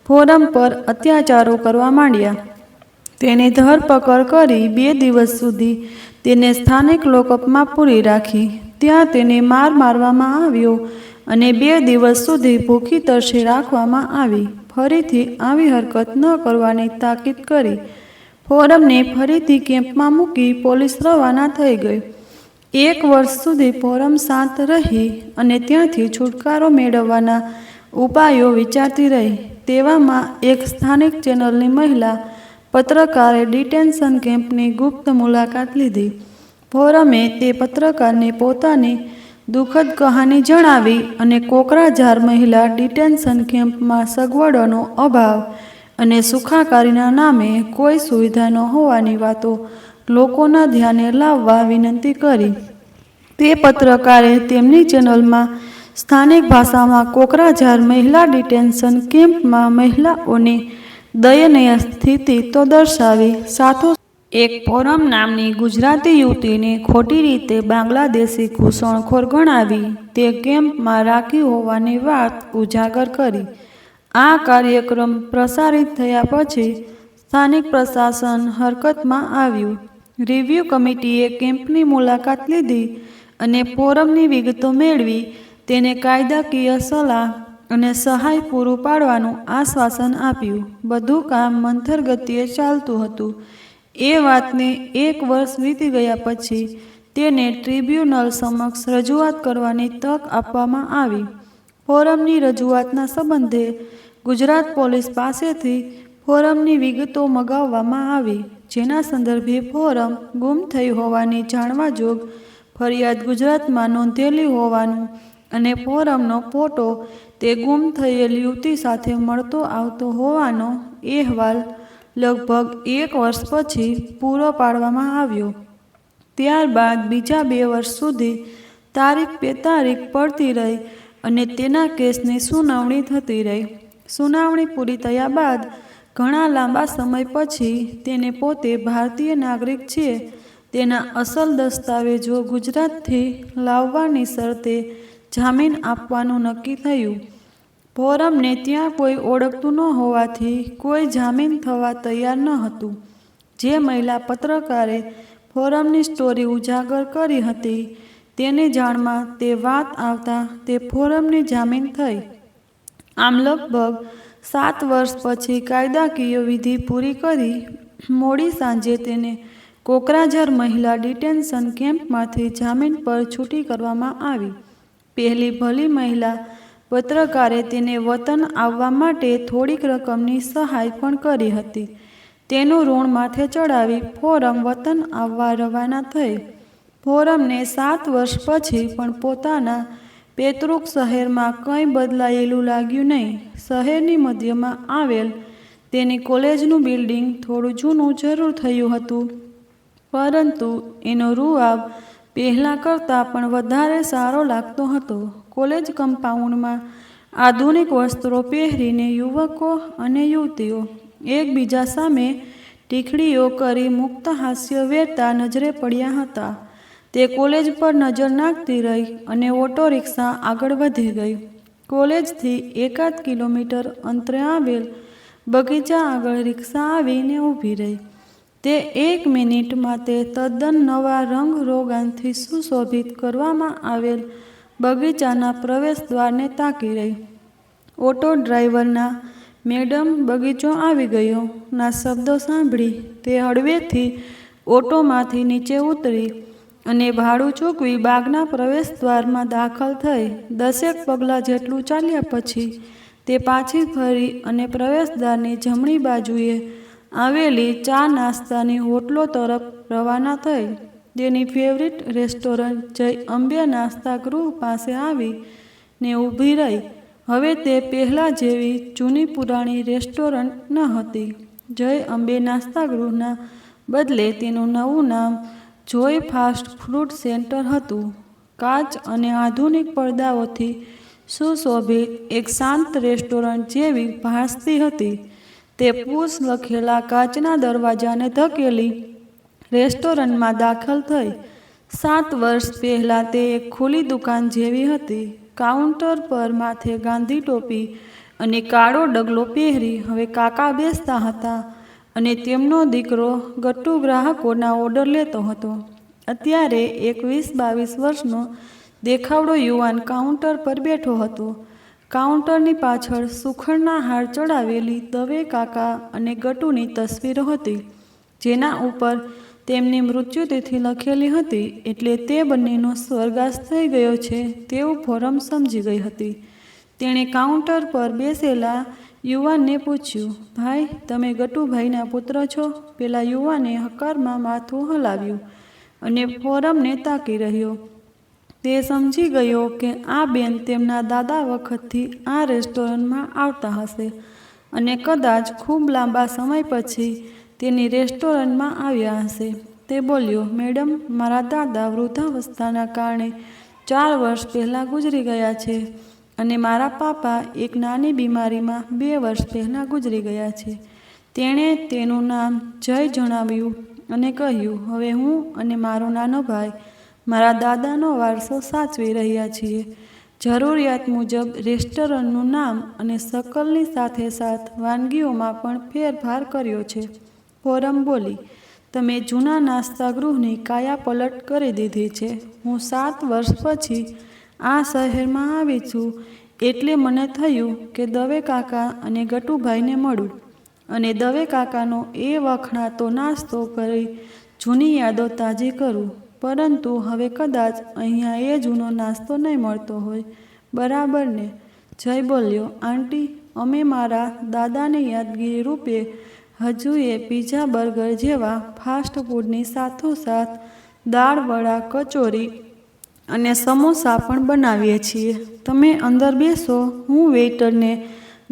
ફોરમ પર અત્યાચારો કરવા માંડ્યા. તેની ધરપકડ કરી 2 દિવસ સુધી તેને સ્થાનિક લોકઅપમાં પૂરી રાખી. ત્યાં તેને મારવામાં આવ્યો અને 2 દિવસ સુધી ભૂખી તરસે રાખવામાં આવી. ફરીથી આવી હરકત ન કરવાની તાકીદ કરી. ફોરમને ફરીથી કેમ્પમાં મૂકી પોલીસ રવાના થઈ ગઈ. 1 વર્ષ સુધી ફોરમ શાંત રહી અને ત્યાંથી છુટકારો મેળવવાના ઉપાયો વિચારતી રહી. તેવામાં એક સ્થાનિક ચેનલની મહિલા પત્રકારે ડિટેન્શન કેમ્પની ગુપ્ત મુલાકાત લીધી. ફોરમે તે પત્રકારને પોતાની દુઃખદ કહાની જણાવી અને કોકરાઝાર મહિલા ડિટેન્શન કેમ્પમાં સગવડોનો અભાવ અને સુખાકારીના નામે કોઈ સુવિધા ન હોવાની વાતો લોકોના ધ્યાને લાવવા વિનંતી કરી. તે પત્રકારે તેમની ચેનલમાં સ્થાનિક ભાષામાં કોકરાઝાર મહિલા ડિટેન્શન કેમ્પમાં મહિલાઓની દયનીય સ્થિતિ તો દર્શાવી, સાથો એક ફોરમ નામની ગુજરાતી યુવતીને ખોટી રીતે બાંગ્લાદેશી ઘૂસણખોર ગણાવી તે કેમ્પમાં રાખી હોવાની વાત ઉજાગર કરી. આ કાર્યક્રમ પ્રસારિત થયા પછી સ્થાનિક પ્રશાસન હરકતમાં આવ્યું. રિવ્યૂ કમિટીએ કેમ્પની મુલાકાત લીધી અને ફોરમની વિગતો મેળવી તેને કાયદાકીય સલાહ અને સહાય પૂરું પાડવાનું આશ્વાસન આપ્યું. બધું કામ મંથર ગતિએ ચાલતું હતું. એ વાતને 1 વર્ષ વીતી ગયા પછી તેને ટ્રિબ્યુનલ સમક્ષ રજૂઆત કરવાની તક આપવામાં આવી. ફોરમની રજૂઆતના સંબંધે ગુજરાત પોલીસ પાસેથી ફોરમની વિગતો મગાવવામાં આવી, જેના સંદર્ભે ફોરમ ગુમ થઈ હોવાની જાણવા જોગ ફરિયાદ ગુજરાતમાં નોંધેલી હોવાનું અને ફોરમનો ફોટો તે ગુમ થયેલ યુવતી સાથે મળતો આવતો હોવાનો અહેવાલ લગભગ 1 વર્ષ પછી પૂરો પાડવામાં આવ્યો. ત્યારબાદ બીજા 2 વર્ષ સુધી તારીખ પે તારીખ પડતી રહી અને તેના કેસની સુનાવણી થતી રહી. સુનાવણી પૂરી થયા બાદ ઘણા લાંબા સમય પછી તેને પોતે ભારતીય નાગરિક છે તેના અસલ દસ્તાવેજો ગુજરાતથી લાવવાની શરતે જામીન આપવાનું નક્કી થયું. ફોરમને ત્યાં કોઈ ઓળખતું ન હોવાથી કોઈ જામીન થવા તૈયાર ન હતું. જે મહિલા પત્રકારે ફોરમની સ્ટોરી ઉજાગર કરી હતી તેની જાણમાં તે વાત આવતા તે ફોરમની જામીન થઈ. આમ લગભગ 7 વર્ષ પછી કાયદાકીય વિધિ પૂરી કરી મોડી સાંજે તેને કોકરાઝાર મહિલા ડિટેન્શન કેમ્પમાંથી જામીન પર છૂટી કરવામાં આવી. પહેલી ભલી મહિલા પત્રકારે તેને વતન આવવા માટે થોડીક રકમની સહાય પણ કરી હતી. તેનું ઋણ માથે ચડાવી ફોરમ વતન આવવા રવાના થઈ. ફોરમને 7 વર્ષ પછી પણ પોતાના પૈતૃક શહેરમાં કંઈ બદલાયેલું લાગ્યું નહીં. શહેરની મધ્યમાં આવેલ તેની કોલેજનું બિલ્ડિંગ થોડું જૂનું જરૂર થયું હતું, પરંતુ એનો રૂઆબ પહેલાં કરતાં પણ વધારે સારો લાગતો હતો. કોલેજ કમ્પાઉન્ડમાં આધુનિક વસ્ત્રો પહેરીને યુવકો અને યુવતીઓ એકબીજા સામે ટીખડીઓ કરી મુક્ત હાસ્ય વેરતા નજરે પડ્યા હતા. તે કોલેજ પર નજર નાખતી રહી અને ઓટો રિક્ષા આગળ વધી ગઈ. કોલેજથી 1 કિલોમીટર અંતરે આવેલ બગીચા આગળ રિક્ષા આવીને ઊભી રહી. તે 1 મિનિટમાં તે તદ્દન નવા રંગ-રોગાનથી સુશોભિત કરવામાં આવેલ બગીચાના પ્રવેશદ્વારને તાકી રહી. ઓટો ડ્રાઈવરના "મેડમ, બગીચો આવી ગયો" ના શબ્દો સાંભળી તે હળવેથી ઓટોમાંથી નીચે ઉતરી અને ભાડું ચૂકવી બાગના પ્રવેશદ્વારમાં દાખલ થઈ. 10 પગલાં જેટલું ચાલ્યા પછી તે પાછી ફરી અને પ્રવેશદ્વારની જમણી બાજુએ આવેલી ચા નાસ્તાની હોટલો તરફ રવાના થઈ. તેની ફેવરિટ રેસ્ટોરન્ટ જય અંબે નાસ્તાગૃહ પાસે આવીને ઊભી રહી. હવે તે પહેલાં જેવી જૂની પુરાણી રેસ્ટોરન્ટ ન હતી. જય અંબે નાસ્તાગૃહના બદલે તેનું નવું નામ જોય ફાસ્ટ ફૂડ સેન્ટર હતું. કાચ અને આધુનિક પડદાઓથી સુશોભિત એક શાંત રેસ્ટોરન્ટ જેવી ભાસતી હતી. તે પુશ લખેલા કાચના દરવાજાને ધકેલી રેસ્ટોરન્ટમાં દાખલ થઈ. 7 વર્ષ પહેલાં તે એક ખુલ્લી દુકાન જેવી હતી. કાઉન્ટર પર માથે ગાંધી ટોપી અને કાળો ડગલો પહેરી હવે કાકા બેસતા હતા અને તેમનો દીકરો ગટ્ટુ ગ્રાહકોના ઓર્ડર લેતો હતો. અત્યારે એક 20-22 વર્ષનો દેખાવડો યુવાન કાઉન્ટર પર બેઠો હતો. કાઉન્ટરની પાછળ સુખડના હાર ચડાવેલી દવે કાકા અને ગટ્ટુની તસવીરો હતી, જેના ઉપર તેમની મૃત્યુતિથિ લખેલી હતી. એટલે તે બંનેનો સ્વર્ગાસ્થ થઈ ગયો છે તેવું ફોરમ સમજી ગઈ હતી. તેણે કાઉન્ટર પર બેસેલા યુવાનને પૂછ્યું, "ભાઈ, તમે ગટ્ટુભાઈના પુત્ર છો?" પેલા યુવાને હકારમાં માથું હલાવ્યું અને ફોરમને તાકી રહ્યો. તે સમજી ગયો કે આ બેન તેમના દાદા વખતથી આ રેસ્ટોરન્ટમાં આવતા હશે અને કદાચ ખૂબ લાંબા સમય પછી તેની રેસ્ટોરન્ટમાં આવ્યા હશે. તે બોલ્યો, "મેડમ, મારા દાદા વૃદ્ધાવસ્થાના કારણે 4 વર્ષ પહેલાં ગુજરી ગયા છે અને મારા પાપા એક નાની બીમારીમાં 2 વર્ષ પહેલાં ગુજરી ગયા છે." તેણે તેનું નામ જય જણાવ્યું અને કહ્યું, "હવે હું અને મારો નાનો ભાઈ મારા દાદાનો વારસો સાચવી રહ્યા છીએ. જરૂરિયાત મુજબ રેસ્ટોરન્ટનું નામ અને શકલની સાથે સાથ વાનગીઓમાં પણ ફેરફાર કર્યો છે." ફોરમ બોલી, "તમે જૂના નાસ્તાગૃહની કાયાપલટ કરી દીધી છે. હું 7 વર્ષ પછી આ શહેરમાં આવી છું એટલે મને થયું કે દવે કાકા અને ગટ્ટુભાઈને મળું અને દવે કાકાનો એ વખણાતો નાસ્તો કરી જૂની યાદો તાજી કરું. પરંતુ હવે કદાચ અહીંયા એ જૂનો નાસ્તો નહીં મળતો હોય, બરાબર ને?" જય બોલ્યો, "આંટી, અમે મારા દાદાની યાદગીરી રૂપે હજુએ પિઝા, બર્ગર જેવા ફાસ્ટ ફૂડની સાથોસાથ દાળ વડા, કચોરી અને સમોસા પણ બનાવીએ છીએ. તમે અંદર બેસો, હું વેઇટરને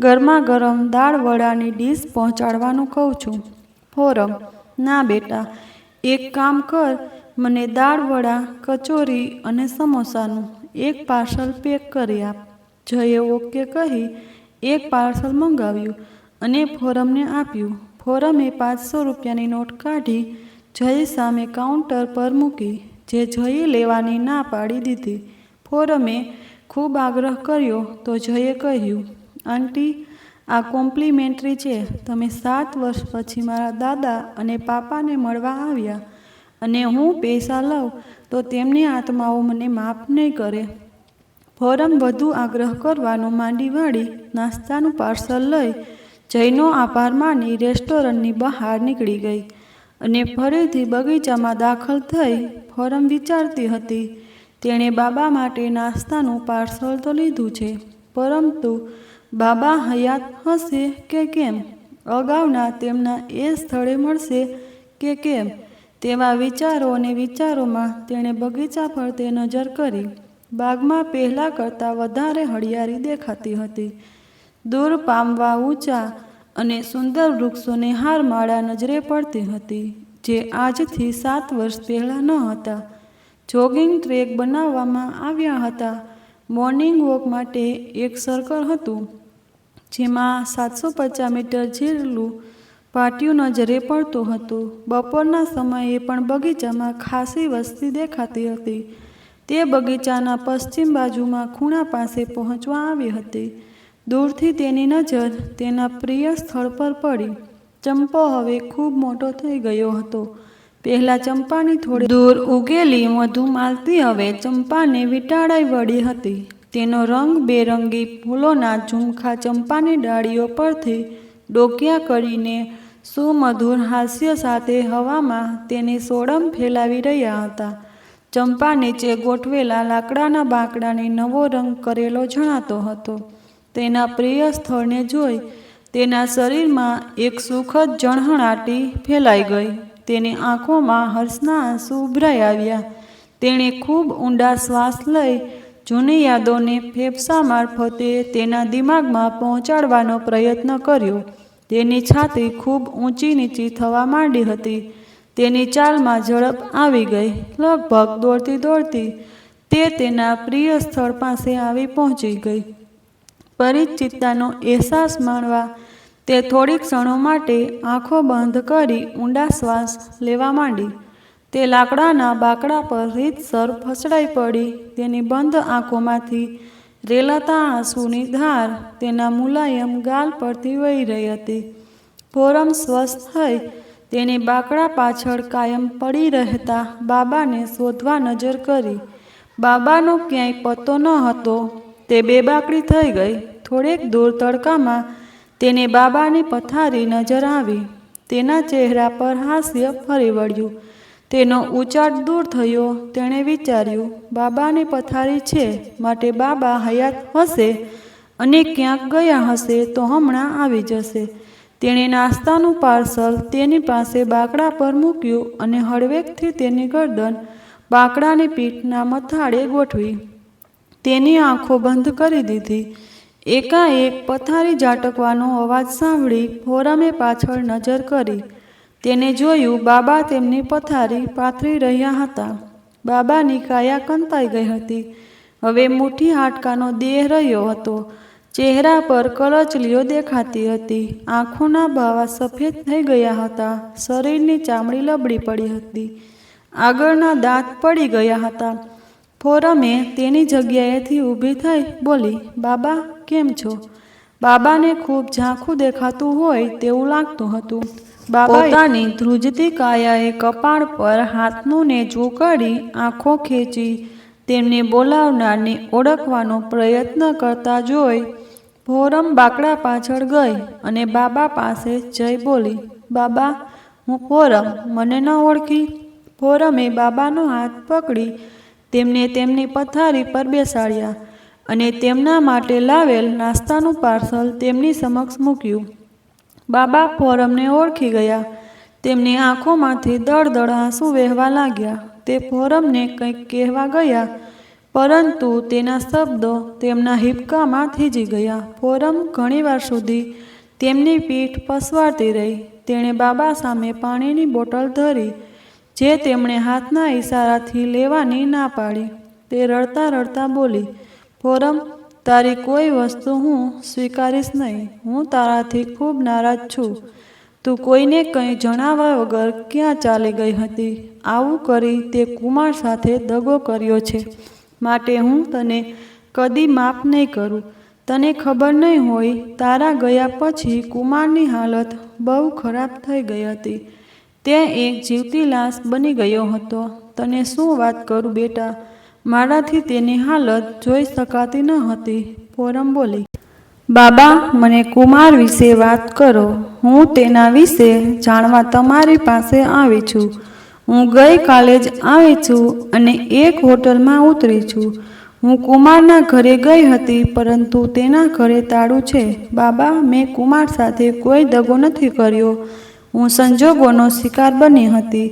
ગરમાગરમ દાળ વડાની ડીશ પહોંચાડવાનું કહું છું." ફોરમ, "ના બેટા, એક કામ કર, મને દાળ વડા, કચોરી અને સમોસાનું એક પાર્સલ પેક કરી આપ." જયે ઓકે કહી એક પાર્સલ મંગાવ્યું અને ફોરમને આપ્યું. ફોરમે 500 રૂપિયાની નોટ કાઢી જય સામે કાઉન્ટર પર મૂકી, જે જયે લેવાની ના પાડી દીધી. ફોરમે ખૂબ આગ્રહ કર્યો તો જયે કહ્યું, આંટી, આ કોમ્પ્લિમેન્ટરી છે. તમે 7 વર્ષ પછી મારા દાદા અને પાપાને મળવા આવ્યા અને હું પૈસા લઉં તો તેમની આત્માઓ મને માફ નહીં કરે. ફોરમ વધુ આગ્રહ કરવાનો માંડી વાળી નાસ્તાનું પાર્સલ લઈ જયનો આભાર માની રેસ્ટોરન્ટની બહાર નીકળી ગઈ અને ફરીથી બગીચામાં દાખલ થઈ. ફોરમ વિચારતી હતી, તેણે બાબા માટે નાસ્તાનું પાર્સલ તો લીધું છે, પરંતુ બાબા હયાત હશે કે કેમ? અગાઉના તેમના એ સ્થળે મળશે કે કેમ? તેવા વિચારો અને વિચારોમાં તેણે બગીચા ફરતે નજર કરી. બાગમાં પહેલાં કરતાં વધારે હરિયાળી દેખાતી હતી. દૂર પામવા ઊંચા અને સુંદર વૃક્ષોને હારમાળા નજરે પડતી હતી, જે આજથી 7 વર્ષ પહેલાં ન હતા. જોગિંગ ટ્રેક બનાવવામાં આવ્યા હતા. મોર્નિંગ વોક માટે એક સર્કલ હતું, જેમાં 750 મીટર જેટલું પાટિયું નજરે પડતું હતું. બપોરના સમયે પણ બગીચામાં ખાસી વસ્તી દેખાતી હતી. તે બગીચાના પશ્ચિમ બાજુમાં ખૂણા પાસે પહોંચવા આવી હતી. દૂરથી તેની નજર તેના પ્રિય સ્થળ પર પડી. ચંપો હવે ખૂબ મોટો થઈ ગયો હતો. પહેલાં ચંપાની થોડી દૂર ઉગેલી મધુમાલતી હવે ચંપાને વીંટાળાઈ વળી હતી. તેનો રંગ બેરંગી ફૂલોના ઝુમખા ચંપાની ડાળીઓ પરથી ડોકિયા કરીને સુમધુર હાસ્ય સાથે હવામાં તેની સોડમ ફેલાવી રહ્યા હતા. ચંપા નીચે ગોઠવેલા લાકડાના બાંકડાને નવો રંગ કરેલો જણાતો હતો. તેના પ્રિય સ્થળને જોઈ તેના શરીરમાં એક સુખદ ઝણહણાટી ફેલાઈ ગઈ. તેની આંખોમાં હર્ષના આંસુ ઉભરાઈ આવ્યા. તેણે ખૂબ ઊંડા શ્વાસ લઈ જૂની યાદોને ફેફસા મારફતે તેના દિમાગમાં પહોંચાડવાનો પ્રયત્ન કર્યો. તેની છાતી ખૂબ ઊંચી નીચી થવા માંડી હતી. તેની ચાલમાં ઝડપ આવી ગઈ. લગભગ દોડતી દોડતી તે તેના પ્રિય સ્થળ પાસે આવી પહોંચી ગઈ. પરિચિતતાનો અહેસાસ માણવા તે થોડી ક્ષણો માટે આંખો બંધ કરી ઊંડા શ્વાસ લેવા માંડી. તે લાકડાના બાંકડા પર રીતસર ફસડાઈ પડી. તેની બંધ આંખોમાંથી રેલાતા આંસુની ધાર તેના મુલાયમ ગાલ પરથી વહી રહી હતી. ફોરમ સ્વસ્થ થઈ તેની બાંકડા પાછળ કાયમ પડી રહેતા બાબાને શોધવા નજર કરી. બાબાનો ક્યાંય પત્તો ન હતો. તે બેબાકડી થઈ ગઈ. થોડેક દૂર તડકામાં તેને બાબાની પથારી નજર આવી. તેના ચહેરા પર હાસ્ય ફરી વળ્યું. તેનો ઉચાટ દૂર થયો. તેણે વિચાર્યું, બાબાની પથારી છે, માટે બાબા હયાત હશે અને ક્યાંક ગયા હશે તો હમણાં આવી જશે. તેણે નાસ્તાનું પાર્સલ તેની પાસે બાંકડા પર મૂક્યું અને હળવેકથી તેની ગરદન બાંકડાની પીઠના મથાળે ગોઠવી. તેની આંખો બંધ કરી દીધી. એકાએક પથારી ઝાટકવાનો અવાજ સાંભળી ફોરમે પાછળ નજર કરી. તેને જોયું, બાબા તેમની પથારી પાથરી રહ્યા હતા. બાબાની કાયા કંતાઈ ગઈ હતી. હવે મુઠ્ઠી હાડકાનો દેહ રહ્યો હતો. ચહેરા પર કરચલીઓ દેખાતી હતી. આંખોના બાવા સફેદ થઈ ગયા હતા. શરીરની ચામડી લબડી પડી હતી. આગળના દાંત પડી ગયા હતા. ફોરમે તેની જગ્યાએથી ઊભી થઈ બોલી, બાબા, કેમ છો? બાબાને ખૂબ ઝાંખું દેખાતું હોય તેવું લાગતું હતું. બાબા પોતાની ધ્રુજતી કાયાએ કપાળ પર હાથનું નેચું કરી આંખો ખેંચી તેમને બોલાવનારને ઓળખવાનો પ્રયત્ન કરતા જોઈ ફોરમ બાંકડા પાછળ ગઈ અને બાબા પાસે જઈ બોલી, બાબા, હું ફોરમ, મને ન ઓળખી? ફોરમે બાબાનો હાથ પકડી તેમને તેમની પથારી પર બેસાડ્યા અને તેમના માટે લાવેલ નાસ્તાનું પાર્સલ તેમની સમક્ષ મૂક્યું. બાબા ફોરમને ઓળખી ગયા. તેમની આંખોમાંથી દળદળ આંસુ વહેવા લાગ્યા. તે ફોરમને કંઈક કહેવા ગયા, પરંતુ તેના શબ્દો તેમના હિપકામાં થીજી ગયા. ફોરમ ઘણીવાર સુધી તેમની પીઠ પસવારતી રહી. તેણે બાબા સામે પાણીની બોટલ ધરી, જે તેમણે હાથના ઈશારાથી લેવાની ના પાડી. તે રડતા રડતા બોલી, ફોરમ, તારી કોઈ વસ્તુ હું સ્વીકારીશ નહીં. હું તારાથી ખૂબ નારાજ છું. તું કોઈને કંઈ જણાવ્યા વગર ક્યાં ચાલી ગઈ હતી? આવું કરી તે કુમાર સાથે દગો કર્યો છે, માટે હું તને કદી માફ નહીં કરું. તને ખબર નહીં હોય, તારા ગયા પછી કુમારની હાલત બહુ ખરાબ થઈ ગઈ હતી. તે એક જીવતી લાશ બની ગયો હતો. તને શું વાત કરું બેટા, મારાથી તેની હાલત જોઈ શકાતી ન હતી. પૂનમ બોલી, બાબા, મને કુમાર વિશે વાત કરો. હું તેના વિશે જાણવા તમારી પાસે આવી છું. હું ગઈકાલે જ આવી છું અને એક હોટલમાં ઉતરી છું. હું કુમારના ઘરે ગઈ હતી, પરંતુ તેના ઘરે તાળું છે. બાબા, મેં કુમાર સાથે કોઈ દગો નથી કર્યો. હું સંજોગોનો શિકાર બની હતી.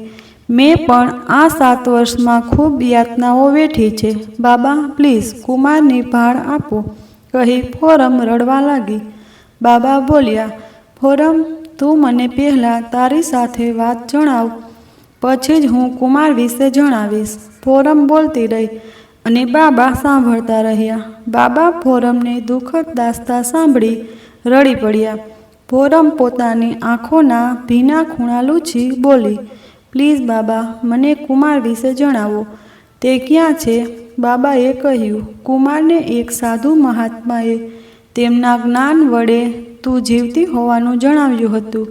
મેં પણ આ 7 વર્ષમાં ખૂબ યાતનાઓ વેઠી છે. બાબા, પ્લીઝ કુમારની ભાળ આપો, કહી પૂનમ રડવા લાગી. બાબા બોલ્યા, પૂનમ, તું મને પહેલાં તારી સાથે વાત જણાવ, પછી જ હું કુમાર વિશે જણાવીશ. પૂનમ બોલતી રહી અને બાબા સાંભળતા રહ્યા. બાબા પૂનમને દુઃખદ દાસ્તા સાંભળી રડી પડ્યા. પૂનમ પોતાની આંખોના ભીના ખૂણા લૂછી બોલી, પ્લીઝ બાબા, મને કુમાર વિશે જણાવો. તે ક્યાં છે? બાબાએ કહ્યું, કુમારને એક સાધુ મહાત્માએ તેમના જ્ઞાન વડે તું જીવતી હોવાનું જણાવ્યું હતું.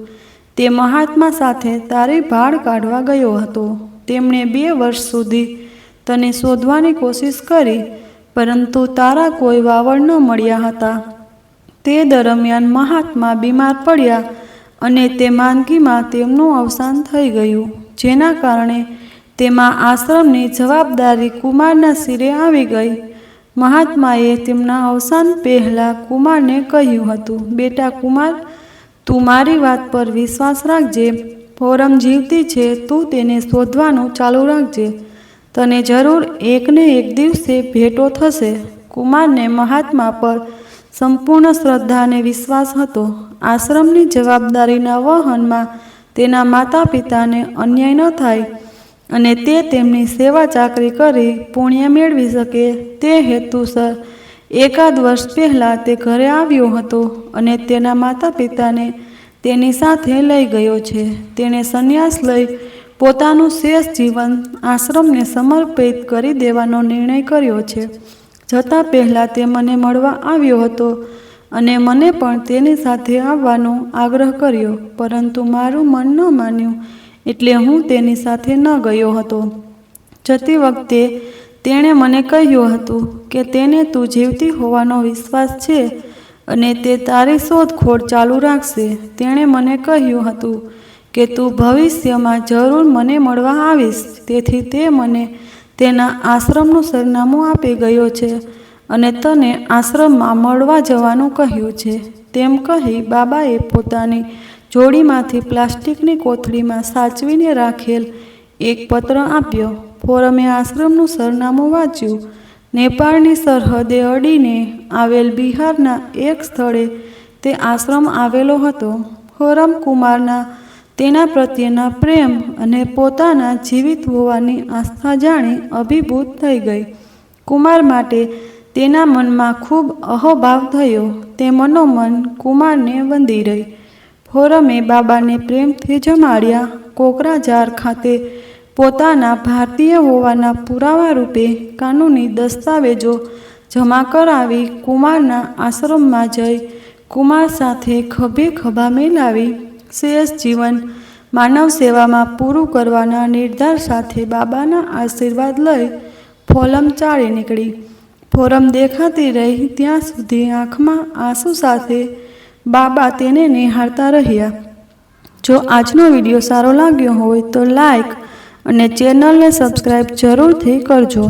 તે મહાત્મા સાથે તારી ભાળ કાઢવા ગયો હતો. તેમણે 2 વર્ષ સુધી તને શોધવાની કોશિશ કરી, પરંતુ તારા કોઈ વાવડ ન મળ્યા હતા. તે દરમિયાન મહાત્મા બીમાર પડ્યા અને તે માંદગીમાં તેમનું અવસાન થઈ ગયું, જેના કારણે તેમાં આશ્રમની જવાબદારી કુમારના શિરે આવી ગઈ. મહાત્માએ તેમના અવસાન પહેલાં કુમારને કહ્યું હતું, બેટા કુમાર, તું મારી વાત પર વિશ્વાસ રાખજે. પૂનમ જીવતી છે, તું તેને શોધવાનું ચાલુ રાખજે. તને જરૂર એકને એક દિવસે ભેટો થશે. કુમારને મહાત્મા પર સંપૂર્ણ શ્રદ્ધા અને વિશ્વાસ હતો. આશ્રમની જવાબદારીના વહનમાં તેના માતા પિતાને અન્યાય ન થાય અને તે તેમની સેવા ચાકરી કરી પુણ્ય મેળવી શકે, તે હેતુસર 1 વર્ષ પહેલાં તે ઘરે આવ્યો હતો અને તેના માતા પિતાને તેની સાથે લઈ ગયો છે. તેણે સંન્યાસ લઈ પોતાનું શેષ જીવન આશ્રમને સમર્પિત કરી દેવાનો નિર્ણય કર્યો છે. જતાં પહેલાં તે મને મળવા આવ્યો હતો અને મને પણ તેની સાથે આવવાનો આગ્રહ કર્યો, પરંતુ મારું મન ન માન્યું, એટલે હું તેની સાથે ન ગયો હતો. જતી વખતે તેણે મને કહ્યું હતું કે તેને તું જીવતી હોવાનો વિશ્વાસ છે અને તે તારી શોધખોળ ચાલુ રાખશે. તેણે મને કહ્યું હતું કે તું ભવિષ્યમાં જરૂર મને મળવા આવીશ, તેથી તે મને તેના આશ્રમનું સરનામું આપી ગયો છે અને તને આશ્રમમાં મળવા જવાનું કહ્યું છે. તેમ કહી બાબાએ પોતાની જોડીમાંથી પ્લાસ્ટિકની કોથળીમાં સાચવીને રાખેલ એક પત્ર આપ્યો. પૂનમે આશ્રમનું સરનામું વાંચ્યું. નેપાળની સરહદે અડીને આવેલ બિહારના એક સ્થળે તે આશ્રમ આવેલો હતો. પૂનમ કુમારના તેના પ્રત્યેના પ્રેમ અને પોતાના જીવિત હોવાની આસ્થા જાણી અભિભૂત થઈ ગઈ. કુમાર માટે તેના મનમાં ખૂબ અહોભાવ થયો. તે મનોમન કુમારને વંદી રહી. પૂનમે બાબાને પ્રેમથી જમાડ્યા. કોકરાઝાર ખાતે પોતાના ભારતીય હોવાના પુરાવા રૂપે કાનૂની દસ્તાવેજો જમા કરાવી કુમારના આશ્રમમાં જઈ કુમાર સાથે ખભે ખભા મિલાવી શેષ જીવન માનવ સેવામાં પૂરું કરવાના નિર્ધાર સાથે બાબાના આશીર્વાદ લઈ પૂનમ ચાળી નીકળી. પૂનમ દેખાતી રહી ત્યાં સુધી આંખમાં આંસુ સાથે બાબા તેને નિહાળતા રહ્યા. જો આજનો વિડીયો સારો લાગ્યો હોય તો લાઈક અને ચેનલને સબસ્ક્રાઈબ જરૂરથી કરજો.